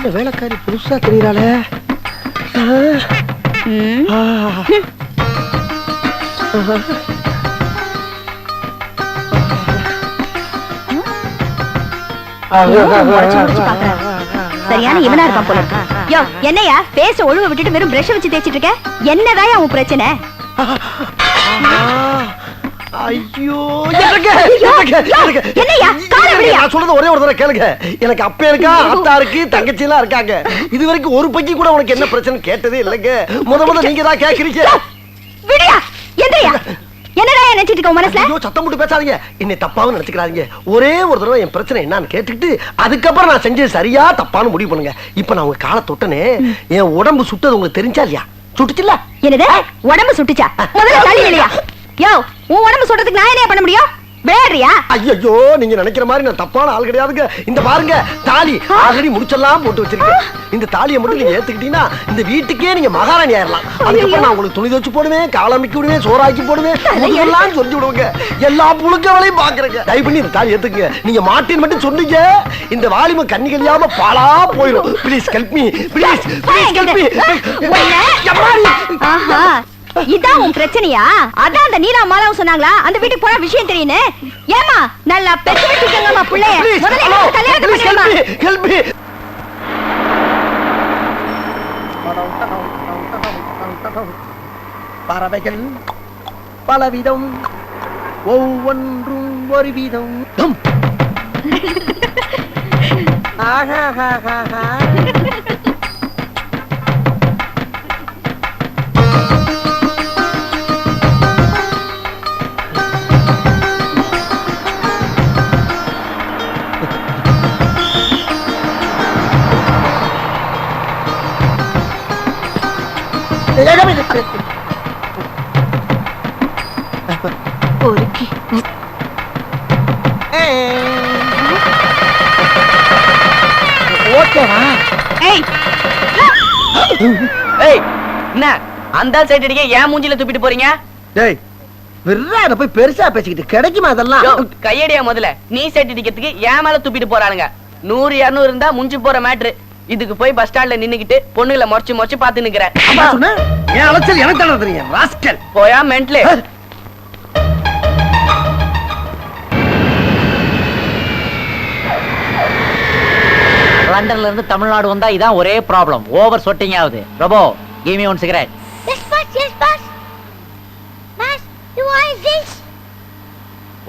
இந்த வேலைக்காரி புதுசா தெரியறாளே. சரியான இவனா இருக்கான் போல. யோ என்னையா பேச ஒழுவ விட்டுட்டு வெறும் பிரஷ் வச்சு தேய்ச்சிட்டு இருக்க? என்னதான் உன் பிரச்சனை? ஐயோ என்னையா கால விடியா? நான் சொல்றது ஒரே ஒரு தடவை கேளுங்க. எனக்கு அப்பா இருக்கா, அத்தா இருக்கு, தங்கச்சி எல்லாம் இருக்காங்க. இது வரைக்கும் ஒரு பக்கி கூட உனக்கு என்ன பிரச்சனை கேட்டதே இல்லைங்க. முத நீங்க தான் கேக்குறீங்க. விடியா எந்திரியா. என்னடா நினைச்சிட்டு இருக்க மனசுல? ஐயோ சத்தம் போட்டு பேசாதீங்க. என்னை தப்பாவும் நினைச்சுக்கிறாதீங்க. ஒரே ஒரு தடவை என் பிரச்சனை என்னன்னு கேட்டுக்கிட்டு அதுக்கப்புறம் நான் செஞ்சது சரியா தப்பான்னு முடிவு பண்ணுங்க. இப்ப நான் உங்க காலை தொட்டனே, என் உடம்பு சுட்டது உங்களுக்கு தெரிஞ்சா இல்லையா? சுட்டுச்சுல்ல? என்னது உடம்பு சுட்டுச்சா? முதல்ல தள்ளி இல்லையா? யோ உன் உடம்பு சுட்டதுக்கு நான் என்ன பண்ண முடியும்? விளையாடுறியா? ஐயோ நீங்க நினைக்கிற மாதிரி நான் தப்பான ஆள் கிடையாதுங்க. இந்த பாருங்க தாலி ஆல்ரெடி முடிச்செல்லாம் போட்டு வச்சிருக்கேன். இந்த தாலியை மட்டும் நீங்க ஏத்துக்கிட்டீங்கன்னா இந்த வீட்டுக்கே நீங்க மகாராணி ஆயிரலாம். அதுக்கப்புறம் நான் உங்களுக்கு துணி துவச்சு போடுவேன், காலமிக்கி விடுவேன், சோறாக்கி போடுவேன், எல்லாம் சொல்லி விடுவேங்க. எல்லா புழுக்க வேலையும் பாக்குறேங்க. தயவு பண்ணி இந்த தாலி ஏத்துக்குங்க. நீங்க மாட்டின்னு மட்டும் சொன்னீங்க இந்த வாலிம கண்ணி கழியாம பாலா போயிடும். Please help me, please help me. ஆஹா இதான் உன் பிரச்சனையா? அதான் அந்த நீலா மாலாவும் சொன்னாங்களா அந்த வீட்டுக்கு போற விஷயம் தெரியுன்னு. ஏமா நல்லா பெத்து வெட்டிக்கங்கம்மா புள்ளைய. முதல்ல கல்யாணத்தை பண்ணிடுமா. Help me. பறவைகள் பலவிதம், ஒவ்வொன்றும் ஒரு விதம். அந்த சைடு அடிக்க ஏன் மூஞ்சில துப்பிட்டு போறீங்க? டேய் விர்றாத போய் பெருசா பேசிக்கிட்டு கிடைக்குமா அதெல்லாம்? கையடியா முதல்ல. நீ சைடு அடிக்கிறதுக்கு ஏன் மேல துப்பிட்டு போறானுங்க. 100 200 இருந்தா முஞ்சி போற மேட்ரு. இதுக்கு போய் பஸ் ஸ்டாண்ட்ல நின்னுக்கிட்டு பொண்ணுகளை மொறச்சு மொறச்சு பாத்து நிக்கிறேன். என் அலைச்சல் எனக்கு தானே தெரியும். ராஸ்கல் போயா மென்ட்லே. லண்டன்ல இருந்து தமிழ்நாடு வந்தா இதான் ஒரே ப்ராப்ளம். ஓவர் சொட்டிங் ஆகுது. Robo give me one cigarette. Yes boss, yes boss. Boss, you want this?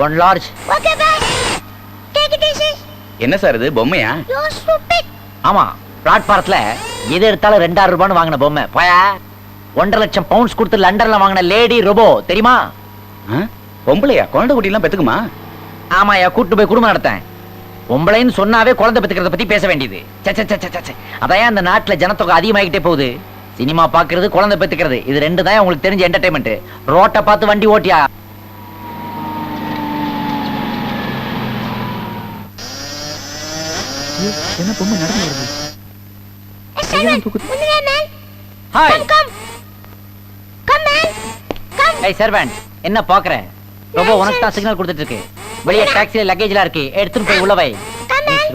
One large. Okay boss. Take it easy. என்ன சார் இது பொம்மையா? You stupid. ஆமா பிளாட்பாரத்துல எது எடுத்தாலும் 2000 ரூபான்னு வாங்கின பொம்மை. போயா 1.5 லட்சம் பவுண்ட்ஸ் கொடுத்து லண்டன்ல வாங்கின லேடி ரோபோ தெரியுமா? பொம்பளையா? குழந்தை குட்டி எல்லாம் பெத்துக்குமா? ஆமாயா கூட்டு போய் குடும்பம் நடத்தேன். பொம்பளைன்னு சொன்னாவே குழந்தை பெத்துக்கிறத பத்தி பேச வேண்டியது. அதான் அந்த நாட்டுல ஜனத்தொகை அதிகமாகிட்டே போகுது. சினிமா பாக்குறது, குழந்தை பெத்துக்கிறது, இது ரெண்டு தான் உங்களுக்கு தெரிஞ்ச என்டர்டைன்மெண்ட். ரோட்டை பார்த்து வண்டி ஓட்டியா. என்ன பொம்மை நடந்து வருது? ஹாய் ஏய் சர்வன்ட் என்ன பாக்குற? ரோபோ உனக்கு தான் சிக்னல் கொடுத்துட்டு இருக்கு. வெளியே டாக்ஸில லக்கேஜ்லாம் இருக்கு, எடுத்துட்டு போய் உள்ள வை.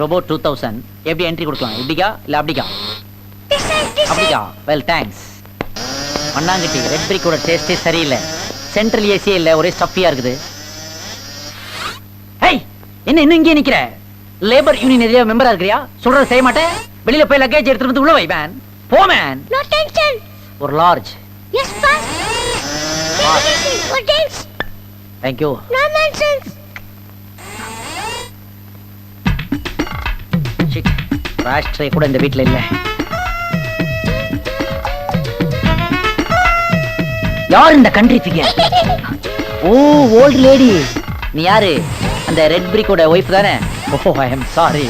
ரோபோ 2000 எப்படி என்ட்ரி கொடுக்கலாம்? இப்படிக்கா இல்ல அப்படிக்கா? அப்படிக்கா. Well thanks. மண்ணாங்கட்டி ரெட் பிரிக்கோட டேஸ்டே சரியில்லை. சென்ட்ரல் ஏசி இல்ல, ஒரே ஸ்டஃபியா இருக்குது. ஏய் என்ன இன்னும் இங்கே நிக்கிற? லேபர் யூனியன் ஏரியா மெம்பரா இருக்கறியா? சொல்றது செய்ய மாட்டே. வெளியில போய் லக்கேஜ் எடுத்துட்டு வந்து உள்ள வை மேன். போ மேன். No tension. ஒரு large. Yes boss. What else? Thank you. No nonsense. Shit. ராஷ்ட்ரே கூட இந்த வீட்ல இல்ல. யார் இந்த country figure? Oh old lady. நீ யாரு? அந்த ரெட் பிரிக்கோட வைஃப் தானே? ஓ ஐ அம் சாரி.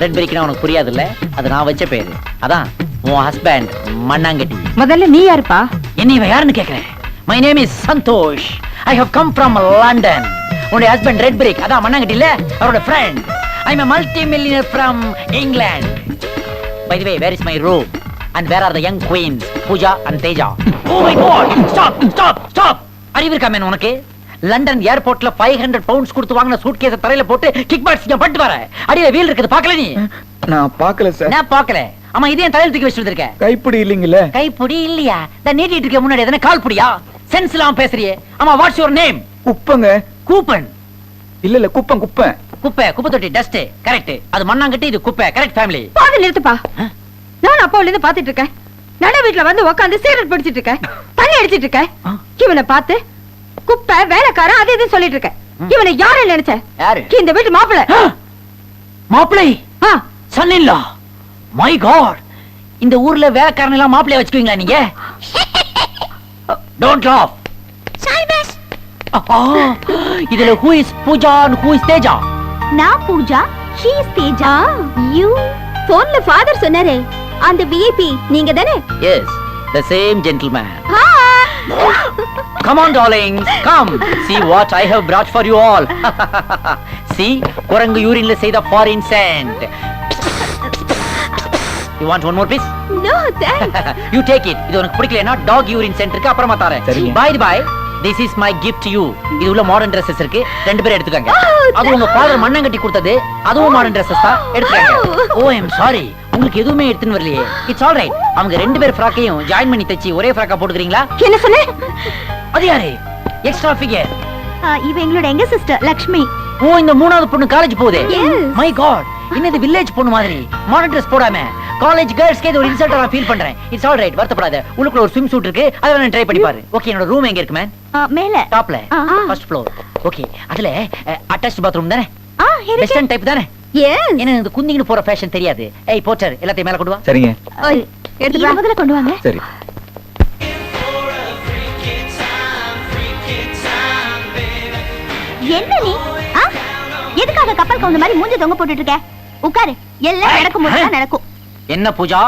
ரெட் பிரிக்னா உனக்கு புரியாது இல்ல? அது நான் வச்ச பேரு. அதான் உன் ஹஸ்பண்ட் மண்ணாங்கட்டி. முதல்ல நீ யாருப்பா? என்ன இவ யாருன்னு கேக்குறேன். My name is Santhosh. I have come from London. உன்னுடைய ஹஸ்பண்ட் ரெட் பிரிக் அதான் மண்ணாங்கட்டி இல்ல? அவரோட friend. I am a multi-millionaire from England. By the way, where is my room? And where are the young queens, Pooja and Teja? Oh my God! Stop! அறிவு இருக்கா man உனக்கு? London ஏர்போர்ட்ல 500 pounds கொடுத்து வாங்கின சூட்கேஸை தரையில போட்டு கிக் பாக்ஸ் பட்டு வர. அடியில வீல் இருக்குது பார்க்கல நீ? நான் பார்க்கல சார். நான் பார்க்கல. ஆமா இது என் தலையில தூக்கி வச்சுட்டு இருக்க. கைப்பிடி இல்லீங்கல்ல. கைப்புடி இல்லையா? இந்த நீட்டிட்டு இருக்க முன்னாடி எதனா கால் புடியா? சென்ஸ் இல்லாம பேசுறியே. ஆமா வாட்ஸ் யுவர் நேம்? குப்பங்க. கூப்பன். இல்ல குப்பம் குப்பை. குப்பை குப்பை தொட்டி டஸ்ட். கரெக்ட். அது மண்ணாங்கட்டி இது குப்பை. Correct family. பாதி நிறுத்துப்பா. நான் அப்பாவுல இருந்து பாத்துட்டு இருக்கேன். நட வீட்டுல வந்து உட்காந்து சிகரெட் பிடிச்சிட்டு இருக்கேன். தண்ணி அடிச்சிட்டு இருக்கேன். இவனை பார்த்து குப்பை வேலைக்காரன் அது இதுன்னு சொல்லிட்டு இருக்கேன். இவனை யாரு நினைச்ச? யாரு? இந்த வீட்டு மாப்பிள்ளை. மாப்பிளை. Son in law. My God. இந்த ஊர்ல வேலைக்காரன் எல்லாம் மாப்பிளைய வச்சுக்குவீங்களா நீங்க? Don't laugh. சாய்பஸ். இதுல who is Pooja and who is Teja? நான் Pooja, she is Teja. You போன்ல ஃாதர் சொன்னாரே அந்த விஐபி நீங்க தானே? Yes, the same gentleman. Come on darlings, come. See what I have brought for you all. See, குரங்கு யூரின்ல செய்த foreign scent. You want one more piece? No, thanks. You take it. இது உனக்கு பிடிக்கலனா dog urine scent இருக்கு அப்புறமா தரேன். By the by, this is my gift to you. இது உள்ள மாடர்ன் Dresses இருக்கு. ரெண்டு பேரும் எடுத்துக்கங்க. அது உங்க ஃாதர் மண்ணங்கட்டி கொடுத்தது. அதுவும் மாடர்ன் Dresses தான். எடுத்துக்கங்க. Oh, I am sorry. உங்களுக்கு எதுவுமே எடுத்துன்னு வரலையே. It's all right. அவங்க ரெண்டு பேர் ஃப்ராக்கையும் ஜாயின் பண்ணி தச்சி ஒரே ஃப்ராக்கா போட்டுக்கிறீங்களா? என்ன சொன்னே? அது யாரு? Extra figure. இவ எங்களோட எங்க சிஸ்டர் லக்ஷ்மி. ஓ இந்த மூணாவது பொண்ணு காலேஜ் போகுதே. Yes. My God. இன்னது வில்லேஜ் பொண்ணு மாதிரி மாடர்ன் Dress போடாம காலேஜ் கேர்ள்ஸ்க்கே இது ஒரு இன்சல்ட்டா நான் ஃபீல் பண்றேன். It's all right. வருத்தப்படாத. உள்ளுக்குள்ள ஒரு ஸ்விம் சூட் இருக்கு. அத வேணா ட்ரை பண்ணி பாரு. ஓகே என்னோட ரூம் எங்க இருக்கு மேன்? மேல. டாப்ல. First floor. ஓகே. அதுல அட்டாச்ட் பாத்ரூம் தானே? வெஸ்டர்ன் டைப் தானே? எஸ். என்ன இந்த குந்திங்க போற ஃபேஷன் தெரியாது. ஏய் போச்சர் எல்லாத்தையும் மேல கொண்டு வா. சரிங்க. எடுத்து வா. முதல்ல கொண்டு வாங்க. சரி. என்ன நீ? எதுக்காக கப்பல் கவுந்த மாதிரி மூஞ்சி தொங்க போட்டுட்டு இருக்க? உட்காரு. எல்லாம் நடக்கும் போது தான் நடக்கும். என்ன பூஜா?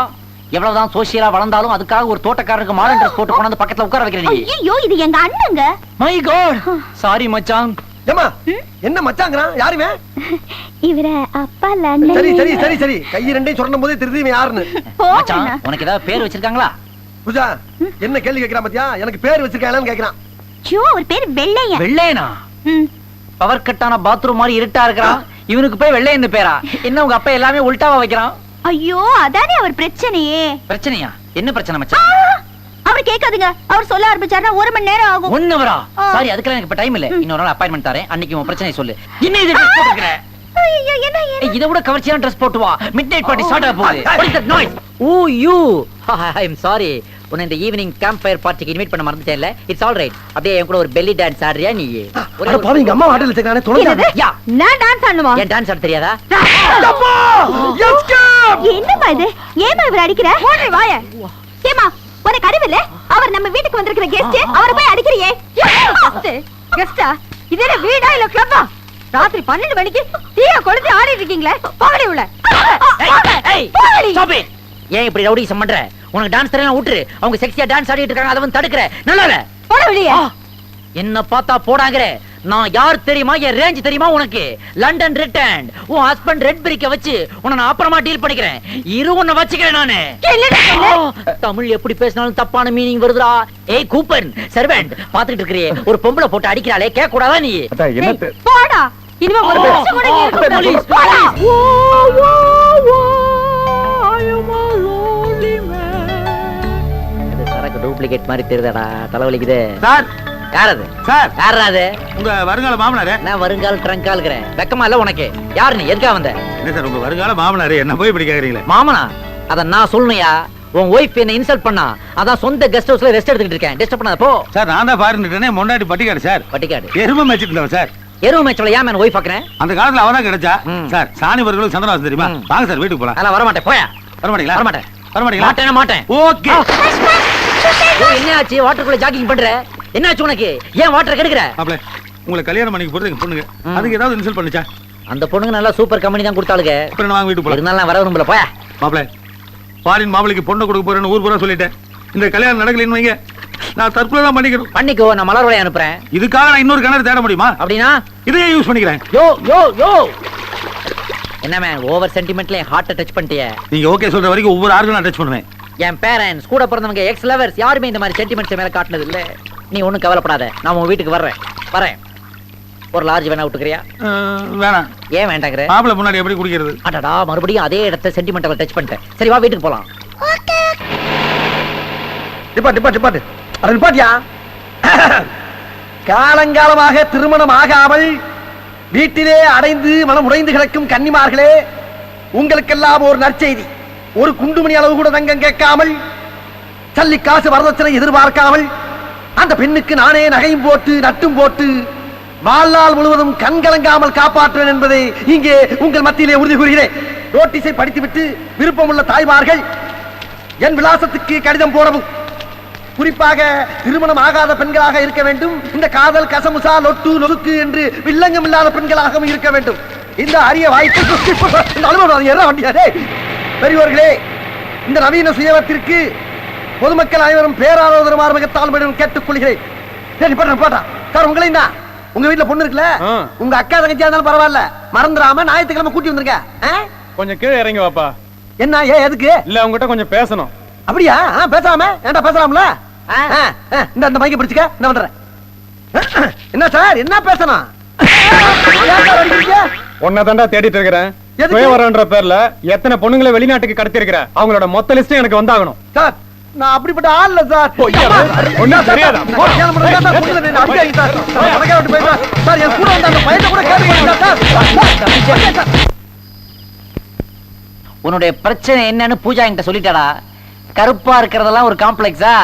எவ்வளவுதான் சோசியலா வளர்ந்தாலும் அதுக்காக ஒரு தோட்டக்காரருக்கு மாடர்ன் Dress போட்டு கொண்டு வந்து பக்கத்துல உட்கார வைக்கிறீங்க. ஐயோ இது எங்க அண்ணங்க. My God. சாரி மச்சான். ஏமா என்ன மச்சாங்கறான்? யாருமே? இவர அப்பா லண்டன். சரி சரி சரி சரி. கை ரெண்டையும் சொன்ன போதே தெரியுது யாருன்னு. மச்சான் உனக்கு ஏதாவது பேர் வச்சிருக்காங்களா? பூஜா என்ன கேள்வி கேக்குறான் பாத்தியா? எனக்கு பேர் வச்சிருக்காங்களான்னு கேக்குறான். ஐயோ ஒரு பேர் வெள்ளையன். வெள்ளையனா? பவர் கட்டான பாத்ரூம் மாதிரி இருட்டா இருக்கறான். இவனுக்கு போய் வெள்ளை இந்த பேரா? என்ன உங்க அப்பா எல்லாமே உல்டாவா வைக்கிறான்? ஐயோ அதானே அவர் பிரச்சனையே. பிரச்சனையா? என்ன பிரச்சனை மச்சான்? அவர் கேட்காதுங்க. அவர் சொல்ல ஆரம்பிச்சாருன்னா 1 மணி நேரம் ஆகும். 1 hour. சாரி அதுக்கெல்லாம் எனக்கு இப்ப டைம் இல்ல. இன்னொரு நாள் அப்பாயின்மென்ட் தரேன். அன்னைக்கு உன் பிரச்சனை சொல்லு. இன்னும் இது ட்ரெஸ் போட்டுக்கற. ஐயோ என்ன இத விட கவர்ச்சியான ட்ரெஸ் போட்டு வா. மிட்நைட் பார்ட்டி ஸ்டார்ட் ஆக போகுது. What is that noise? Oh you. I am sorry. உன்னை இந்த ஈவினிங் கேம்ப் ஃபயர் பார்ட்டிக்கு இன்வைட் பண்ண மறந்துட்டேன்ல. It's all right. அப்படியே என் கூட ஒரு பெல்லி டான்ஸ் ஆடுறியா நீ? அட பாவி எங்க அம்மா ஹோட்டல்ல வச்சிருக்கானே தொலைங்க. யா நான் டான்ஸ் ஆடணுமா? ஏன் டான்ஸ் ஆட தெரியாதா? அப்பா! எஸ்கேப்! என்னப்பா இது? ஏமா இவர அடிக்கிற? ஓடி வாய. ஏமா உனக்கு அறிவில்ல? அவர் நம்ம வீட்டுக்கு வந்திருக்கிற கெஸ்ட். அவரை போய் அடிக்கறியே. கெஸ்டா? இது என்ன வீடா இல்ல கிளப்பா? ராத்திரி 12 மணிக்கு தீய கொளுத்தி ஆடிட்டு இருக்கீங்களே. போகடி உள்ள. ஏய் ஸ்டாப் இட். ஏன் இப்படி ரவுடிசம் பண்ற? உனக்கு டான்ஸ் தெரியல விட்டுரு. அவங்க செக்ஸியா டான்ஸ் ஆடிட்டு இருக்காங்க. அத வந்து தடுக்கற. நல்லா இல்ல. போட வெளிய. என்ன பார்த்தா போடாங்கற. நான் யார் தெரியுமா? என் ரேஞ்ச் தெரியுமா உனக்கு? London return. உன் ஹஸ்பண்ட் ரெட் பிரிக்க வச்சு உன்னை நான் அப்புறமா டீல் பண்ணிக்கிறேன். இரு உன்னை வச்சுக்கிறேன் நானு. தமிழ் எப்படி பேசினாலும் தப்பான மீனிங் வருதுடா. ஏய் கூப்பன் சர்வெண்ட் பாத்துட்டு இருக்கறியே ஒரு பொம்பளை போட்டு அடிக்கறாளே கேட்க கூடாதா நீ? அட என்ன போடா. இனிமே ஒரு நிமிஷம் கூட இங்க இருக்க போலீஸ். போடா. அது சரக்கு டூப்ளிகேட் மாதிரி தெரியுதாடா. தலைவலிக்குது. சார் யார் அது? சார் யாரா அது? உங்க வருங்கால மாமனாரே. நான் வருங்கால் ட்ரங்கா இருக்கிறேன். வெக்கமா இல்ல உனக்கு? யார் நீ? எதுக்கா வந்த? என்ன சார் உங்க வருங்கால மாமனாரே என்ன போய் இப்படி கேக்குறீங்களே? மாமனா? அத நான் சொல்லணும்யா. உன் ஒய்ஃப் என்ன இன்சல்ட் பண்ணா. அதான் சொந்த கெஸ்ட் ஹவுஸ்ல ரெஸ்ட் எடுத்துட்டு இருக்கேன். டிஸ்டர்ப் பண்ணாத போ. சார் நான் தான் ஃபாரின்ட்டனே முன்னாடி பட்டிக்காடு சார். பட்டிக்காடு எருமை மேய்ச்சிட்டு இருந்தவன் சார். எருவு மேட்ச்ல ஏன் மேன் ஒய்ஃப் ஆக்குறேன்? அந்த காலத்துல அவனா கிடைச்சா ம். சார் சாணி வர்களும் சந்திரவாசன் தெரியுமா? ம். வாங்க சார் வீட்டுக்கு போலாம். அதெல்லாம் வர மாட்டேன். போயா. வர மாட்டீங்களா? வர மாட்டேன். வர மாட்டீங்களா? மாட்டேனா மாட்டேன். ஓகே. என்ன ஆச்சு? வாட்டருக்குள்ள ஜாகிங் பண்ற? என்ன ஆச்சு உனக்கு? ஏன் வாட்டர் கெடுக்குற? மாப்ள உங்களை கல்யாணம் பண்ணிக்க போறது எங்க பொண்ணுங்க. அதுக்கு ஏதாவது இன்சல்ட் பண்ணுச்சா? அந்த பொண்ணுங்க நல்லா சூப்பர் கம்பெனி தான் கொடுத்தாளுங்க. அப்புறம் வாங்க வீட்டுக்கு போலாம். இருந்தாலும் நான் வர விரும்பல. போயா. மாப்ள ஃபாரின் மாப்பிளைக்கு பொண்ணை கொடுக்க போறேன்னு ஊர் பூரா சொல்லிட்டேன். இந்த கல்யாணம் நடக்கலைன்னு வைங்க நான் தற்கொலை தான் பண்ணிக்கிறேன். பண்ணிக்கோ. நான் மலர் வளைய அனுப்புறேன். இதுக்காக நான் இன்னொரு கிணறு தேட முடியுமா? அப்படின்னா இதையே யூஸ் பண்ணிக்கிறேன். யோ யோ யோ என்ன மேன் ஓவர் சென்டிமெண்ட்ல என் ஹார்ட்டை டச் பண்ணிட்டியே. நீங்க ஓகே சொல்ற வரைக்கும் ஒவ்வொரு ஆர்கனும் நான் டச் பண்ணுவேன். என் பேரண்ட்ஸ் கூட பிறந்தவங்க எக்ஸ் லவர்ஸ் யாருமே இந்த மாதிரி சென்டிமெண்ட்ஸ் மேல காட்டினது இல்ல. நீ ஒண்ணும் கவலைப்படாத. நான் உன் வீட்டுக்கு வரேன். ஒரு லார்ஜ் வேணா விட்டுக்கிறியா? வேணாம். ஏன் வேண்டாங்கிற? மாப்பிள்ளை முன்னாடி எப்படி குடிக்கிறது? அடடா, மறுபடியும் அதே இடத்தை சென்டிமெண்டல் டச் பண்ணிட்டேன். சரி வா, வீட்டுக்கு போலாம். டிப்பாட்டு அது நிப்பாட்டியா. காலங்காலமாக திருமணம் ஆகாமல் வீட்டிலே அடைந்து மனம் உடைந்து கிடக்கும் கன்னிமார்களே, உங்களுக்கெல்லாம் ஒரு நற்செய்தி. ஒரு குண்டுமணி அளவு கூட தங்கம் கேட்காமல், சல்லி காசு வரதட்சணை எதிர்பார்க்காமல், அந்த பெண்ணுக்கு நானே நகையும் போட்டு நட்டும் போட்டு வாழ்நாள் முழுவதும் கண்கலங்காமல் காப்பாற்றுவேன் என்பதை இங்கே உங்கள் மத்தியிலே உறுதி கூறுகிறேன். நோட்டீஸை படித்துவிட்டு விருப்பமுள்ள தாய்மார்கள் என் விலாசத்துக்கு கடிதம் போடவும். குறிப்பாக திருமணம் ஆகாத பெண்களாக இருக்க வேண்டும். இந்த காதல் கசமுசா லொட்டு நொறுக்கு என்று வில்லங்கம் இல்லாத பெண்களாகவும் இருக்க வேண்டும். இந்த அரிய வாய்ப்பு பெரியவர்களே, இந்த நவீன சுயவத்திற்கு பொதுமக்கள் அனைவரும் பேராதரவு மார்மகத்தால் கேட்டுக் கொள்கிறேன். சார், உங்களை தான் உங்க வீட்டுல பொண்ணு இருக்குல்ல, உங்க அக்கா தங்கச்சியா இருந்தாலும் பரவாயில்ல, மறந்துடாம ஞாயிற்றுக்கிழமை கூட்டி வந்திருக்க. கொஞ்சம் கீழே இறங்கி வாப்பா. என்ன எதுக்கு? இல்ல உங்ககிட்ட கொஞ்சம் பேசணும். அப்படியா? பேசாம ஏன்டா பேசலாம்ல. இந்த மைக்க பிடிச்சுக்க, என்ன பண்ற? என்ன சார், என்ன பேசணும்? உன்னை தாண்டா தேடிட்டு இருக்கிறேன். சுயவரன்ற பேர்ல எத்தனை பொண்ணுங்களை வெளிநாட்டுக்கு கடத்தி இருக்கிற, அவங்களோட மொத்த லிஸ்ட் எனக்கு வந்தாகணும். சார், நான் அப்படிப்பட்ட ஆள் இல்ல சார். ஒண்ணும் தெரியாதா? உன்னுடைய பிரச்சனை என்னன்னு பூஜா என்கிட்ட சொல்லிட்டாடா. கருப்பா இருக்கிறதெல்லாம் ஒரு காம்ப்ளெக்ஸா?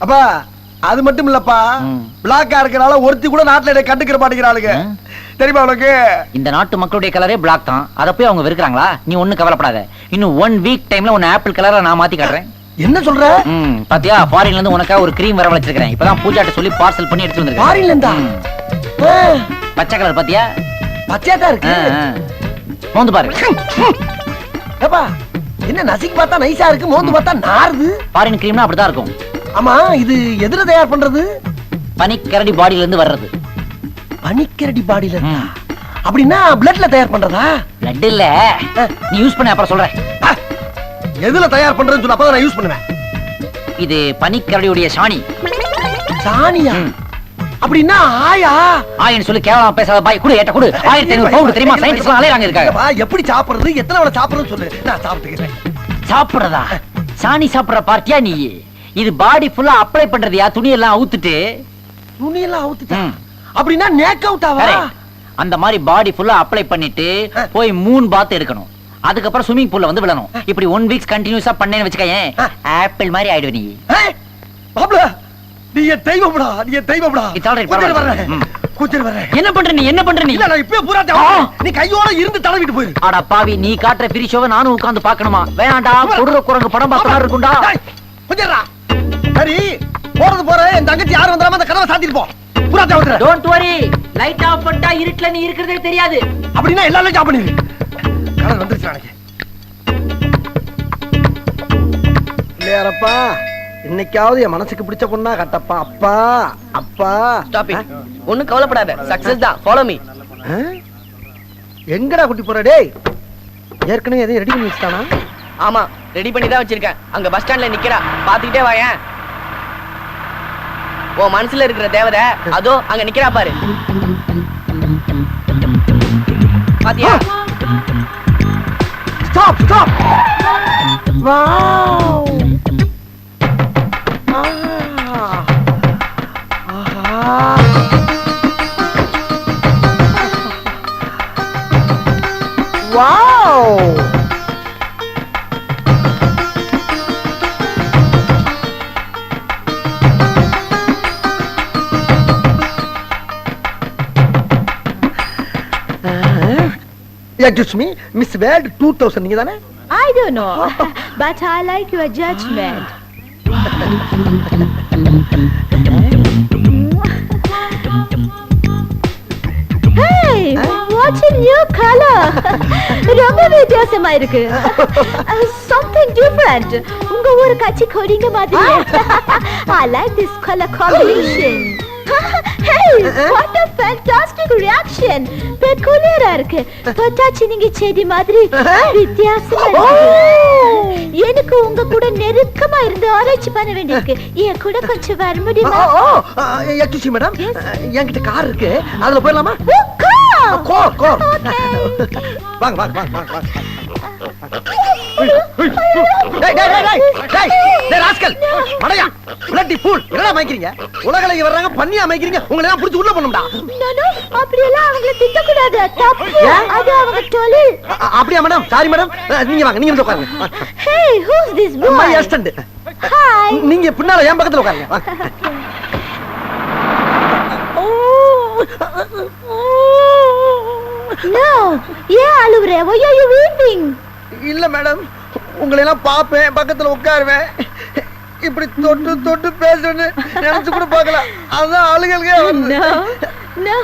அப்பா அது மட்டும் இல்லப்பா, பிளாக்கா இருக்கறனால ஒருத்தி கூட நாட்டுல கண்டுக்கிற மாட்டேங்கிறாளுங்க. தெரியுமா உனக்கு? இந்த நாட்டு மக்களுடைய கலரே பிளாக் தான். அத போய் அவங்க வெறுக்கறாங்களா? நீ ஒண்ணு கவலைப்படாத. இன்னும் 1 வீக் டைம்ல உன்னை ஆப்பிள் கலரா நான் மாத்தி காட்டுறேன். என்ன சொல்ற? பாத்தியா, ஃபாரின்ல இருந்து உனக்கா ஒரு கிரீம் வர வச்சிருக்கேன். இப்பதான் பூஜாட்ட சொல்லி பார்சல் பண்ணி எடுத்து வந்திருக்கேன். ஃபாரின்ல இருந்தா? பச்சை கலர் பாத்தியா? பச்சையா தான் இருக்கு. மோந்து பாரு. ஏப்பா, என்ன நசிக்கு பார்த்தா நைஸா இருக்கு, மோந்து பார்த்தா நாறுது. ஃபாரின் கிரீம்னா அப்படிதான் இருக்கும். ஆமா, இது எதுல தயார் பண்றது? பனிக்கரடி பாடியில இருந்து வர்றது. பனிக்கரடி பாடியில இருந்தா? அப்படின்னா பிளட்ல தயார் பண்றதா? பிளட் இல்ல, நீ யூஸ் பண்ண அப்புறம் சொல்றேன். எதுல தயார் பண்றதுன்னு சொல்ல, அப்பதான் நான் யூஸ் பண்ணுவேன். இது பனிக்கரடியுடைய சாணி. சாணியா? அப்படின்னா ஆயா? ஆயன்னு சொல்லி கேவலமா பேசாத பாய். குடு, ஏட்ட குடு. 1500 பவுண்ட் தெரியுமா? சயின்டிஸ்ட்லாம் அலையறாங்க இருக்காங்க. எப்படி சாப்பிடுறது, எத்தனை வேளை சாப்பிடுறதுன்னு சொல்லு, நான் சாப்பிட்டுக்கிறேன். சாப்பிடுறதா? சாணி சாப்பிடுற பார்ட்டியா நீ? இது பாடி ஃபுல்லா அப்ளை பண்றதுயா. துணி எல்லாம் அவுத்துட்டு. துணி எல்லாம் அவுத்துட்டா? அப்படின்னா நேக் அவுட்டாவா? அந்த மாதிரி பாடி ஃபுல்லா அப்ளை பண்ணிட்டு போய் 3 பாத் எடுக்கணும். அதுக்கப்புறம் ஸ்விமிங் பூல்ல வந்து விழணும். இப்படி 1 வீக்ஸ் கண்டினியூஸா பண்ணேன்னு வச்சுக்கேன், ஆப்பிள் மாதிரி ஆயிடுவ நீ. மாப்ள, நீ என் தெய்வம்டா, நீ என் தெய்வம்டா. கூச்சல் வர்றேன். என்ன பண்ற நீ? என்ன பண்ற நீ? இல்ல, நான் இப்பவே பூரா நீ கையோட இருந்து தடவிட்டு போயிரு. அட பாவி, நீ காட்டுற ஃப்ரீ ஷோவை நானும் உட்கார்ந்து பார்க்கணுமா? வேணாம்டா, கொடுற குரங்கு படம் பார்த்த மாதிரி இருக்கும்டா. கொஞ்சம்டா. சரி, போறது போற, என் தங்கச்சி யாரும் வந்தாம அந்த கதவை சாத்திட்டு போ. பூரா தவிர. டோன்ட் வரி, லைட் ஆஃப் பண்ணிட்டா இருட்டுல நீ இருக்கிறதே தெரியாது. அப்படின்னா எல்லாரும் ஜாப் பண்ணிரு. கதவு வந்துருச்சு எனக்கு. இல்லையாரப்பா, இன்னைக்காவது என் மனசுக்கு பிடிச்ச பொண்ணா கட்டப்பா. அப்பா அப்பா. Stop it. ஒண்ணும் கவலைப்படாத, சக்சஸ் தான். Follow me. எங்கடா குட்டி போற? டேய், ஏற்கனவே எதையும் ரெடி பண்ணி வச்சுட்டானா? ஆமா, ரெடி பண்ணி தான் வச்சிருக்கேன். அங்க பஸ் ஸ்டாண்ட்ல நிக்கிறா, பாத்துக்கிட்டே வாயேன். உன் மனசுல இருக்கிற தேவதை அதோ அங்க நிக்கிறா பாரு. பாத்தியா? Stop stop. Wow. Wow! Excuse me, Miss Wade, 2000 நீங்க தானே? I don't know, but I like your judgment. Hey, what a new color! ரொம்ப வித்தியாசமா இருக்கு. Something different. உங்க ஊர் கட்சி கொடிங்க மாதிரி. I like this color combination. Hey, what a fantastic reaction! பெக்குலியரா இருக்கு. தொட்டாச்சி நீங்க செடி மாதிரி வித்தியாசமா இருக்கு. எனக்கு உங்க கூட நெருக்கமா இருந்து ஆராய்ச்சி பண்ண வேண்டியிருக்கு. என் கூட கொஞ்சம் வர முடியுமா? எக்ஸ்கியூஸ் மேடம், என்கிட்ட கார் இருக்கு, அதுல போயிடலாமா? வாங்க வாங்க வாங்க வாங்க. உலகலைக்கு வர்றாங்க, பண்ணி அமைக்கிறீங்க, உங்களை எல்லாம் புடிச்சு உள்ள பண்ணும்டா. அப்படியெல்லாம் அவங்களை திட்டக்கூடாது, தப்பு. அது அவங்க தொழில். அப்படியா மேடம்? சாரி மேடம், நீங்க வாங்க, நீங்க உட்காருங்க. Hey, who's this boy? My assistant. Hi. நீங்க பின்னால என் பக்கத்துல உட்காருங்க. No, ஏன் அழுவுற? Why are you weeping? இல்ல மேடம், உங்களை எல்லாம் பாப்பேன், பக்கத்துல உட்காருவேன், இப்படி தொட்டு தொட்டு பேசுறேன்னு நினைச்சு கூட பார்க்கல, அதான் அழுகல்கே வருது. No.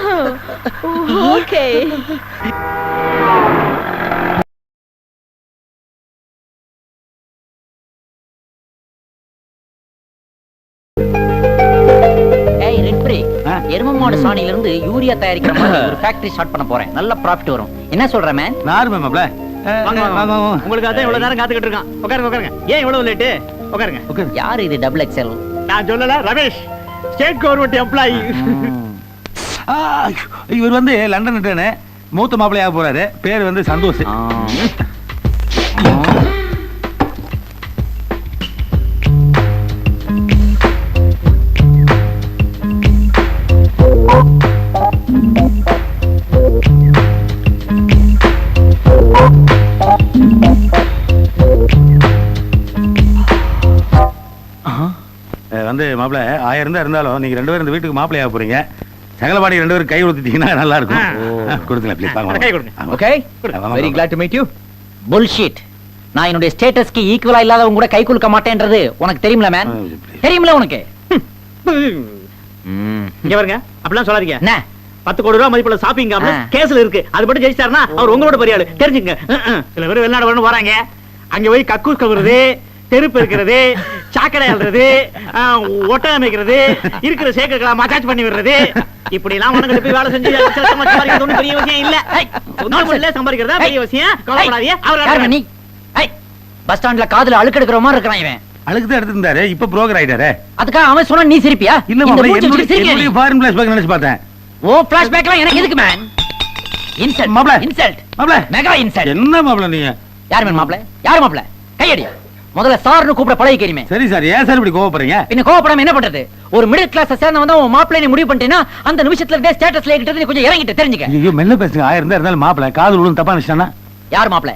Okay. ஏய் ரெட் பிரேக், எரும மாடு சாணியில இருந்து யூரியா தயாரிக்கிற மாதிரி ஒரு ஃபேக்டரி ஸ்டார்ட் பண்ண போறேன். நல்ல ப்ராஃபிட் வரும். என்ன சொல்ற மேன்? நார் மாப்ள, வாங்க வாங்க வாங்க. உங்களுக்கு அதான் இவ்வளவு நேரம் காத்துக்கிட்டு இருக்கான். உட்காருங்க உட்காருங்க. ஏன் இவ்வளவு லேட்டு? உட்காருங்க. யார் இது டபுள் எக்ஸ்எல்? நான் சொல்லல, ரமேஷ், ஸ்டேட் கவர்மெண்ட் எம்ப்ளாயி. இவர் வந்து லண்டன் ரிட்டர்னு மூத்த மாப்பிள்ளையாக போறாரு. பேர் வந்து சந்தோஷ். வந்து மாப்பிள்ள 1000 தான் இருந்தாலும் நீங்க 2 பேரும் இந்த வீட்டுக்கு மாப்பிள்ளையாக போறீங்க. சகலபாடி 2 பேரும் கை கொடுத்துட்டீங்கன்னா நல்லா இருக்கும். கொடுங்க ப்ளீஸ். கை கொடுங்க. Okay, very glad to meet you. Bullshit. நான் என்னுடைய ஸ்டேட்டஸ்க்கு ஈக்குவலா இல்லாதவங்க கூட கை குலுக்க மாட்டேன்றது உனக்கு தெரியும்ல மேன்? தெரியும்ல உனக்கு? இங்க பாருங்க, அப்படிலாம் சொல்லாதீங்க. என்ன 10 கோடி ரூபாய் மதிப்புள்ள ஷாப்பிங் காம்ப்ளெக்ஸ் கேஸ்ல இருக்கு. அது மட்டும் ஜெயிச்சாருன்னா அவர் உங்களோட பெரிய ஆளு, தெரிஞ்சுங்க. சில பேர் வெளிநாடு வரணும் வராங்க, அங்க போய் கக்கூஸ் கவுறது, தெருப்பு இருக்கிறது, சாக்கடை அல்றது, ஒட்டை அமைக்கிறது, இருக்கிற சேக்கங்களை மசாஜ் பண்ணி விடுறது, இப்படி எல்லாம் உனக்கு போய் வேலை செஞ்சு சம்பாதிக்கிறது ஒன்றும் பெரிய விஷயம் இல்ல. சம்பாதிக்கிறதா பெரிய விஷயம். கவலைப்படாதீங்க. அவர் நீ பஸ் ஸ்டாண்ட்ல காதுல அழுக்கு எடுக்கிற மாதிரி இருக்கான் இவன். அழுக்கு தான் எடுத்திருந்தாரு, இப்ப புரோக்கர் ஆயிட்டாரு. அதுக்காக அவன் சொன்னா நீ சிரிப்பியா? இல்ல மாப்பிள்ள, என்னுடைய ஃபாரின் ஃபிளாஷ்பேக் நினைச்சு பார்த்தேன். ஓ ஃபிளாஷ்பேக்லாம் எனக்கு எதுக்கு மேன்? இன்சல்ட் மாப்ள, இன்சல்ட் மாப்ள, மெகா இன்சல்ட். என்ன மாப்பிள்ள நீங்க? யார் மேன் மாப்ள? யார் மாப்ள? கையடி. முதல்ல சார்னு கூப்பிட பழகிக்கிறீமே. சரி சார், ஏன் சார் இப்படி கோவப்படுறீங்க? பின்ன கோவப்படாம என்ன பண்றது? ஒரு மிடில் கிளாஸ் சேர்ந்தவன் தான் உன் மாப்பிள்ளை நீ முடிவு பண்ணிட்டேன்னா அந்த நிமிஷத்துல இருந்தே ஸ்டேட்டஸ்ல ஏகிட்டது நீ கொஞ்சம் இறங்கிட்டு தெரிஞ்சுக்க. ஐயோ மெல்ல பேசுங்க. 1000 தான் இருந்தாலும் மாப்பிள்ள காது விழுந்து தப்பா நினைச்சானா? யார் மாப்பிள்ளை?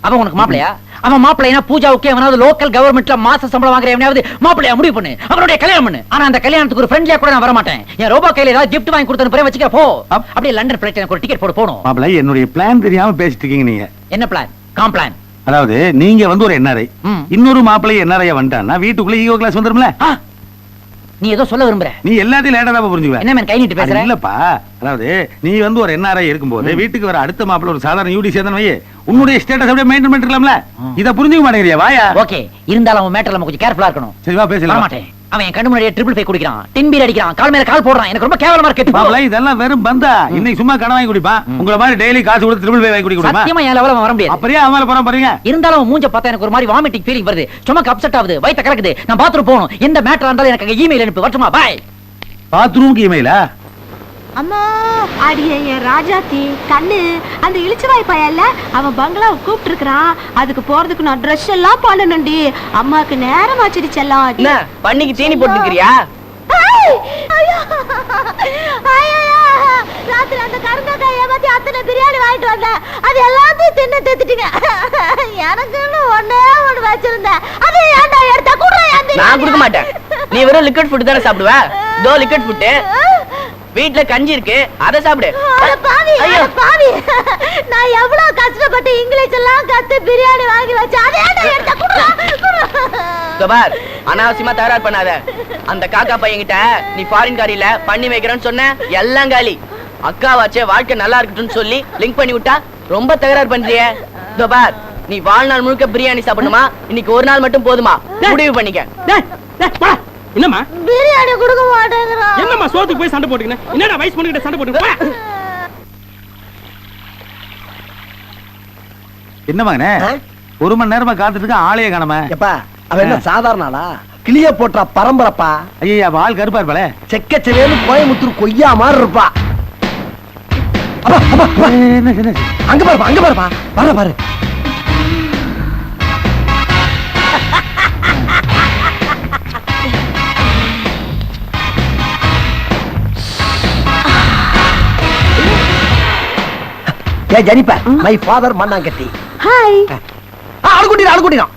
அவன் உனக்கு மாப்பிள்ளையா? அவன் மாப்பிள்ளைனா பூஜாவுக்கு எவனாவது லோக்கல் கவர்மெண்ட்ல மாச சம்பளம் வாங்குற எவனாவது மாப்பிள்ளையா முடிவு பண்ணு, அவனுடைய கல்யாணம் பண்ணு. ஆனா அந்த கல்யாணத்துக்கு ஒரு ஃப்ரெண்ட்லியா கூட நான் வர மாட்டேன். என் ரோபோ கையில ஏதாவது கிஃப்ட் வாங்கி கொடுத்தன பிறகு வச்சுக்க போ. அப்படியே லண்டன் ஃளைட் எனக்கு ஒரு டிக்கெட் போடு போணும். மாப்பிள்ள, என்னுடைய பிளான் தெரியாம பேசிட்டு இருக்கீங்க நீங்க. என்ன பிளான்? காம்ப்ளான். அதாவது நீங்க வந்து ஒரு என்ஆர்ஐ, இன்னொரு மாப்பிள்ளை என்ஆர்ஐ வந்துட்டான்னா வீட்டுக்குள்ள ஈகோ கிளாஸ் வந்துரும்ல. நீ ஏதோ சொல்ல விரும்புற? நீ எல்லாத்தையும் லேட்டா தான் புரிஞ்சுக்குவ. என்ன மேன் கை நீட்டி பேசுற? இல்லப்பா, அதாவது நீ வந்து ஒரு என்ஆர்ஐ இருக்கும்போது வீட்டுக்கு வர அடுத்த மாப்பிள்ள ஒரு சாதாரண யூடி சேர்ந்தன வை, உன்னுடைய ஸ்டேட்டஸ் அப்படியே மெயின்டைன் பண்ணிக்கலாம்ல. இத புரிஞ்சுக்க மாட்டேங்கறியா? வாயா. ஓகே, இருந்தாலும் அவன் மேட்டர்ல நம்ம கொஞ்சம் கேர்ஃபுல்லா இருக்கணும். சரி வா பேசலாம். மாட்டேன். அவன் என் கண்ணு முன்னாடியே ட்ரிபிள் ஃபை குடிக்கிறான், டின் பீர் அடிக்கிறான், கால் மேல கால் போடுறான். எனக்கு ரொம்ப கேவலமா இருக்கு. மாப்பிள்ள, இதெல்லாம் வெறும் பந்தா. இன்னைக்கு சும்மா கடன் வாங்கி குடிப்பான். உங்கள மாதிரி டெய்லி காசு கொடுத்து ட்ரிபிள் ஃபை வாங்கி குடிக்கணுமா? சத்தியமா என் லெவல்ல வர முடியாது. அப்படியே அவள போற பாருங்க. இருந்தாலும் மூஞ்ச பார்த்தா எனக்கு ஒரு மாதிரி வாமிட்டிங் ஃபீலிங் வருது. ஸ்டொமக் அப்செட் ஆகுது, வயித்த கலக்குது. நான் பாத்ரூம் போணும். எந்த மேட்டரா இருந்தாலும் எனக்கு இமெயில் அனுப்பு. வரட்டுமா? பை. பாத்ரூமுக்கு இமெயிலா? அம்மா, அடியே என் ராஜாத்தி கண்ணு, அந்த இளிச்சவாய் பையன்ல அவன் பங்களாவை கூப்பிட்டு இருக்கிறான். அதுக்கு போறதுக்கு நான் ட்ரெஸ் எல்லாம் பண்ணணும்டி. அம்மாக்கு நேரம் ஆச்சுடி செல்லம். என்ன பண்ணிக்கு தீனி போட்டுக்கிறியா? ராத்திரி அந்த கருங்காய் ஏமாத்தி அத்தனை பிரியாணி வாங்கிட்டு வந்தேன். அது எல்லாத்தையும் தின்னு திட்டுட்டீங்க. எனக்குன்னு ஒண்ணே ஒண்ணு வச்சிருந்தேன். அது ஏன்டா எடுத்தா கூட நான் கொடுக்க மாட்டேன். நீ வெறும் லிக்விட் ஃபுட் தானே சாப்பிடுவ? தோ லிக்விட் ஃபுட். வீட்ல கஞ்சி இருக்கு, அத சாப்பிடு. பாவி, நான் எவ்வளவு கஷ்டப்பட்டு இங்கிலீஷ் எல்லாம் கத்து பிரியாணி வாங்கி வச்சேன். அதே எடுத்த பார், அனாவசியமா தகராறு பண்ணாத. அந்த காக்கா பையன்கிட்ட நீ ஃபாரின் காரியில பண்ணி வைக்கிறேன்னு சொன்ன, எல்லாம் காலி. அக்காவாச்சே வாழ்க்கை நல்லா இருக்கட்டும்னு சொல்லி லிங்க் பண்ணி விட்டா ரொம்ப தகராறு பண்றியே. பார், நீ வாழ்நாள் முழுக்க பிரியாணி சாப்பிடணுமா, இன்னைக்கு ஒரு நாள் மட்டும் போதுமா? முடிவு பண்ணிக்க. என்னம்மா பிரியாணி கொடுக்க மாட்டேங்கிறான்? என்னம்மா சோத்துக்கு போய் சண்டை போட்டுக்கின? என்னடா வயசு பண்ணிக்கிட்ட சண்டை போட்டுக்கின? என்ன மகனே ஆ? 1 மணி நேரமா காத்துட்டு இருக்க ஆளையே காணாம. எப்பா அவன் என்ன சாதாரண ஆளா? கிளிய போட்டா பரம்பரப்பா. ஐயா ஆள் கருப்பா இருப்பாளே. செக்கச்சவேன்னு கோயம்புத்தூர் கொய்யா மாதிரி இருப்பா. அப்பா, அப்பா, அப்பா. என்ன அங்க பாருப்பா, அங்க பாருப்பா. பாரு பாரு. ஏ Jennifer, my father Mannangatti. Hi. ஆளு கூட்டினா.